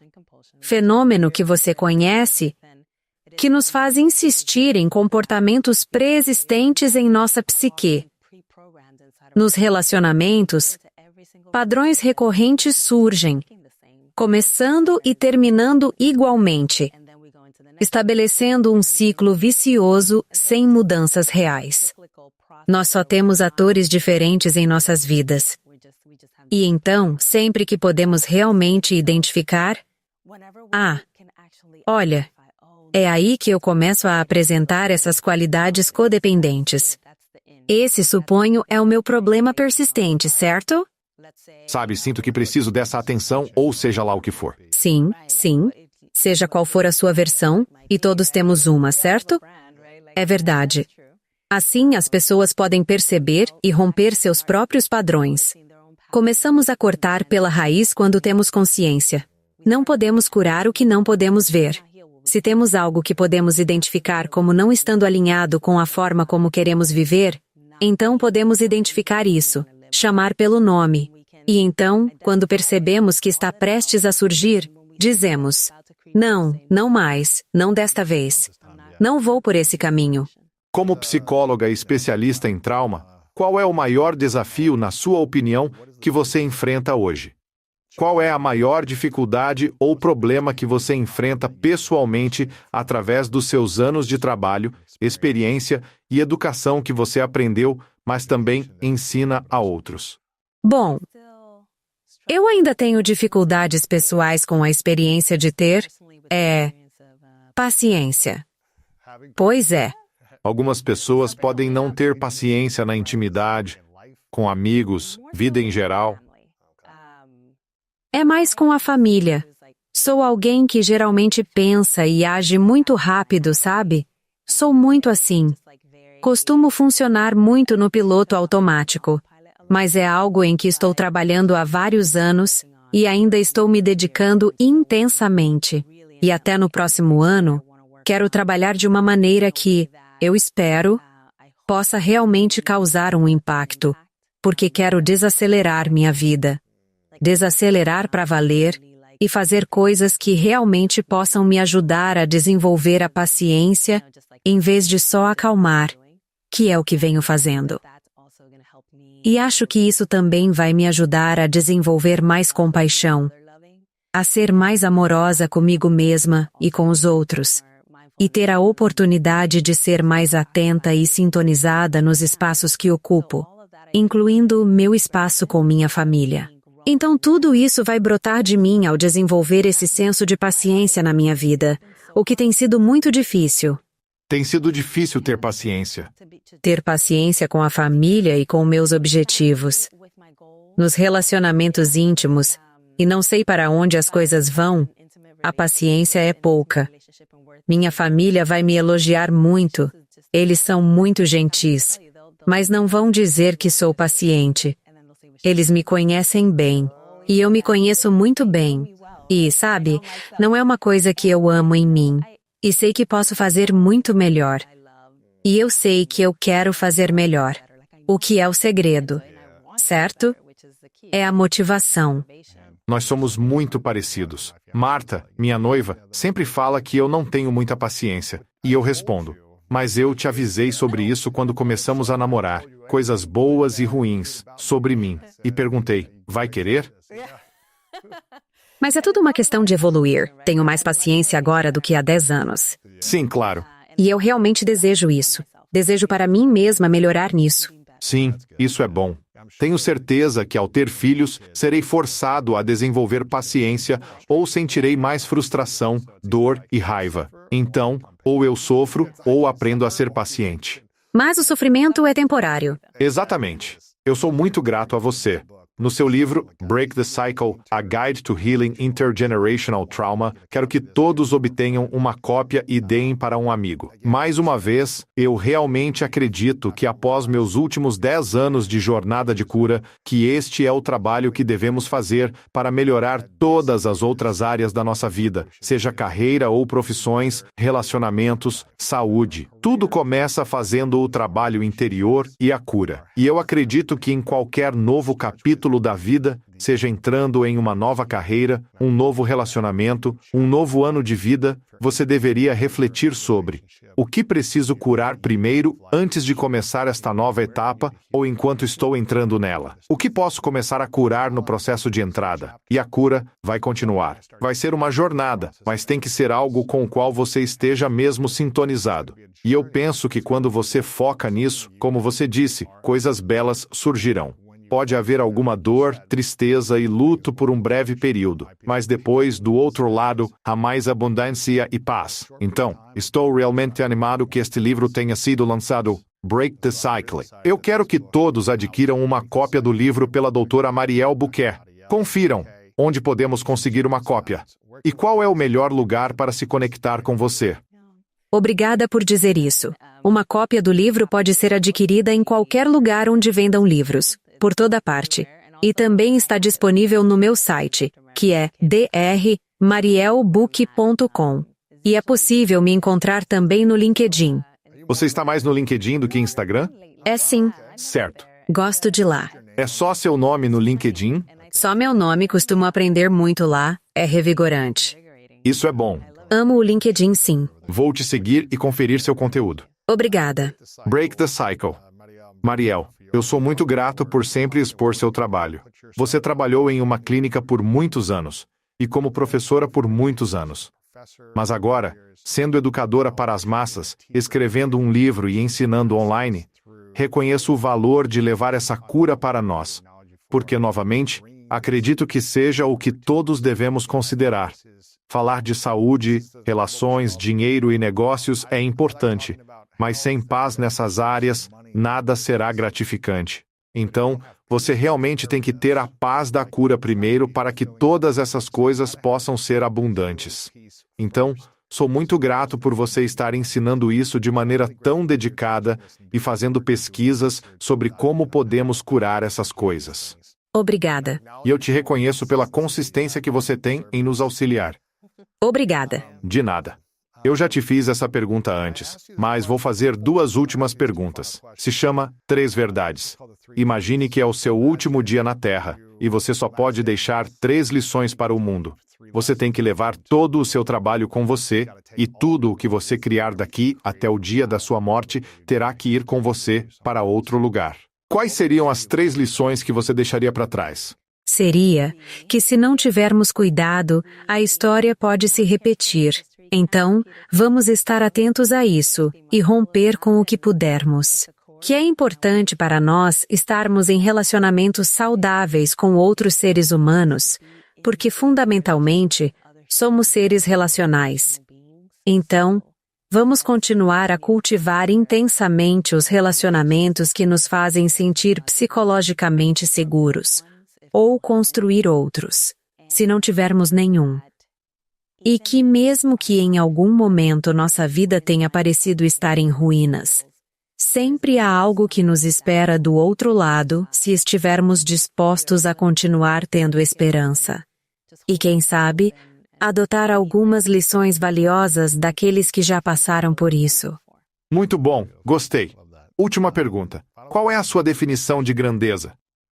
[SPEAKER 1] fenômeno que você conhece, que nos faz insistir em comportamentos pré-existentes em nossa psique. Nos relacionamentos, padrões recorrentes surgem, começando e terminando igualmente, estabelecendo um ciclo vicioso sem mudanças reais. Nós só temos atores diferentes em nossas vidas. E então, sempre que podemos realmente identificar, olha, é aí que eu começo a apresentar essas qualidades codependentes. Esse, suponho, é o meu problema persistente, certo?
[SPEAKER 3] Sabe, sinto que preciso dessa atenção, ou seja lá o que for.
[SPEAKER 1] Sim, sim. Seja qual for a sua versão, e todos temos uma, certo? É verdade. Assim, as pessoas podem perceber e romper seus próprios padrões. Começamos a cortar pela raiz quando temos consciência. Não podemos curar o que não podemos ver. Se temos algo que podemos identificar como não estando alinhado com a forma como queremos viver, então podemos identificar isso, chamar pelo nome. E então, quando percebemos que está prestes a surgir, dizemos, não, não mais, não desta vez. Não vou por esse caminho.
[SPEAKER 3] Como psicóloga e especialista em trauma, qual é o maior desafio, na sua opinião, que você enfrenta hoje? Qual é a maior dificuldade ou problema que você enfrenta pessoalmente através dos seus anos de trabalho, experiência e educação que você aprendeu, mas também ensina a outros?
[SPEAKER 1] Bom, eu ainda tenho dificuldades pessoais com a experiência de ter, paciência. Pois é.
[SPEAKER 3] Algumas pessoas podem não ter paciência na intimidade, com amigos, vida em geral.
[SPEAKER 1] É mais com a família. Sou alguém que geralmente pensa e age muito rápido, sabe? Sou muito assim. Costumo funcionar muito no piloto automático, mas é algo em que estou trabalhando há vários anos e ainda estou me dedicando intensamente. E até no próximo ano, quero trabalhar de uma maneira que, eu espero, possa realmente causar um impacto, porque quero desacelerar minha vida. Desacelerar para valer e fazer coisas que realmente possam me ajudar a desenvolver a paciência, em vez de só acalmar, que é o que venho fazendo. E acho que isso também vai me ajudar a desenvolver mais compaixão, a ser mais amorosa comigo mesma e com os outros, e ter a oportunidade de ser mais atenta e sintonizada nos espaços que ocupo, incluindo meu espaço com minha família. Então tudo isso vai brotar de mim ao desenvolver esse senso de paciência na minha vida, o que tem sido muito difícil.
[SPEAKER 3] Tem sido difícil ter paciência.
[SPEAKER 1] Ter paciência com a família e com meus objetivos. Nos relacionamentos íntimos, e não sei para onde as coisas vão, a paciência é pouca. Minha família vai me elogiar muito, eles são muito gentis, mas não vão dizer que sou paciente. Eles me conhecem bem, e eu me conheço muito bem. E, sabe, não é uma coisa que eu amo em mim, e sei que posso fazer muito melhor. E eu sei que eu quero fazer melhor. O que é o segredo, certo? É a motivação.
[SPEAKER 3] Nós somos muito parecidos. Marta, minha noiva, sempre fala que eu não tenho muita paciência, e eu respondo: mas eu te avisei sobre isso quando começamos a namorar, coisas boas e ruins, sobre mim, e perguntei, vai querer?
[SPEAKER 1] Mas é tudo uma questão de evoluir. Tenho mais paciência agora do que há 10 anos.
[SPEAKER 3] Sim, claro.
[SPEAKER 1] E eu realmente desejo isso. Desejo para mim mesma melhorar nisso.
[SPEAKER 3] Sim, isso é bom. Tenho certeza que ao ter filhos, serei forçado a desenvolver paciência ou sentirei mais frustração, dor e raiva. Então, ou eu sofro ou aprendo a ser paciente.
[SPEAKER 1] Mas o sofrimento é temporário.
[SPEAKER 3] Exatamente. Eu sou muito grato a você. No seu livro, Break the Cycle, A Guide to Healing Intergenerational Trauma, quero que todos obtenham uma cópia e deem para um amigo. Mais uma vez, eu realmente acredito que após meus últimos 10 anos de jornada de cura, que este é o trabalho que devemos fazer para melhorar todas as outras áreas da nossa vida, seja carreira ou profissões, relacionamentos, saúde. Tudo começa fazendo o trabalho interior e a cura. E eu acredito que em qualquer novo capítulo da vida, seja entrando em uma nova carreira, um novo relacionamento, um novo ano de vida, você deveria refletir sobre o que preciso curar primeiro antes de começar esta nova etapa ou enquanto estou entrando nela. O que posso começar a curar no processo de entrada? E a cura vai continuar. Vai ser uma jornada, mas tem que ser algo com o qual você esteja mesmo sintonizado. E eu penso que quando você foca nisso, como você disse, coisas belas surgirão. Pode haver alguma dor, tristeza e luto por um breve período, mas depois, do outro lado, há mais abundância e paz. Então, estou realmente animado que este livro tenha sido lançado, Break the Cycle. Eu quero que todos adquiram uma cópia do livro pela doutora Mariel Buquer. Confiram onde podemos conseguir uma cópia. E qual é o melhor lugar para se conectar com você?
[SPEAKER 1] Obrigada por dizer isso. Uma cópia do livro pode ser adquirida em qualquer lugar onde vendam livros, por toda parte. E também está disponível no meu site, que é drmarielbook.com. E é possível me encontrar também no LinkedIn.
[SPEAKER 3] Você está mais no LinkedIn do que Instagram?
[SPEAKER 1] É sim.
[SPEAKER 3] Certo.
[SPEAKER 1] Gosto de lá.
[SPEAKER 3] É só seu nome no LinkedIn?
[SPEAKER 1] Só meu nome, costumo aprender muito lá, é revigorante.
[SPEAKER 3] Isso é bom.
[SPEAKER 1] Amo o LinkedIn, sim.
[SPEAKER 3] Vou te seguir e conferir seu conteúdo.
[SPEAKER 1] Obrigada.
[SPEAKER 3] Break the Cycle. Mariel, eu sou muito grato por sempre expor seu trabalho. Você trabalhou em uma clínica por muitos anos e como professora por muitos anos. Mas agora, sendo educadora para as massas, escrevendo um livro e ensinando online, reconheço o valor de levar essa cura para nós. porque, novamente, acredito que seja o que todos devemos considerar. Falar de saúde, relações, dinheiro e negócios é importante, mas sem paz nessas áreas, nada será gratificante. Então, você realmente tem que ter a paz da cura primeiro para que todas essas coisas possam ser abundantes. Então, sou muito grato por você estar ensinando isso de maneira tão dedicada e fazendo pesquisas sobre como podemos curar essas coisas.
[SPEAKER 1] Obrigada.
[SPEAKER 3] E eu te reconheço pela consistência que você tem em nos auxiliar.
[SPEAKER 1] Obrigada.
[SPEAKER 3] De nada. Eu já te fiz essa pergunta antes, mas vou fazer 2 últimas perguntas. Se chama 3 verdades. Imagine que é o seu último dia na Terra, e você só pode deixar 3 lições para o mundo. Você tem que levar todo o seu trabalho com você, e tudo o que você criar daqui até o dia da sua morte terá que ir com você para outro lugar. Quais seriam as 3 lições que você deixaria para trás?
[SPEAKER 1] Seria que, se não tivermos cuidado, a história pode se repetir. Então, vamos estar atentos a isso e romper com o que pudermos. Que é importante para nós estarmos em relacionamentos saudáveis com outros seres humanos, porque, fundamentalmente, somos seres relacionais. Então, vamos continuar a cultivar intensamente os relacionamentos que nos fazem sentir psicologicamente seguros, ou construir outros, se não tivermos nenhum. E que mesmo que em algum momento nossa vida tenha parecido estar em ruínas, sempre há algo que nos espera do outro lado se estivermos dispostos a continuar tendo esperança. E quem sabe, adotar algumas lições valiosas daqueles que já passaram por isso.
[SPEAKER 3] Muito bom, gostei. Última pergunta. Qual é a sua definição de grandeza?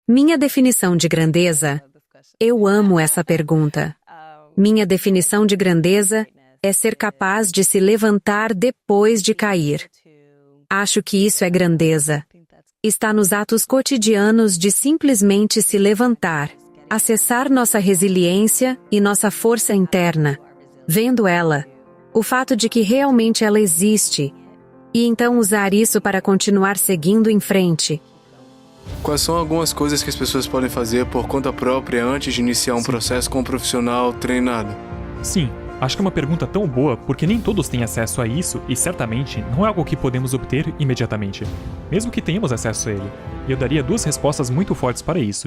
[SPEAKER 1] Minha definição de grandeza? Eu amo essa pergunta. Minha definição de grandeza é ser capaz de se levantar depois de cair. Acho que isso é grandeza. Está nos atos cotidianos de simplesmente se levantar, acessar nossa resiliência e nossa força interna, vendo ela, o fato de que realmente ela existe, e então usar isso para continuar seguindo em frente.
[SPEAKER 4] Quais são algumas coisas que as pessoas podem fazer por conta própria antes de iniciar um processo com um profissional treinado?
[SPEAKER 5] Sim, acho que é uma pergunta tão boa porque nem todos têm acesso a isso e certamente não é algo que podemos obter imediatamente, mesmo que tenhamos acesso a ele. E eu daria 2 respostas muito fortes para isso.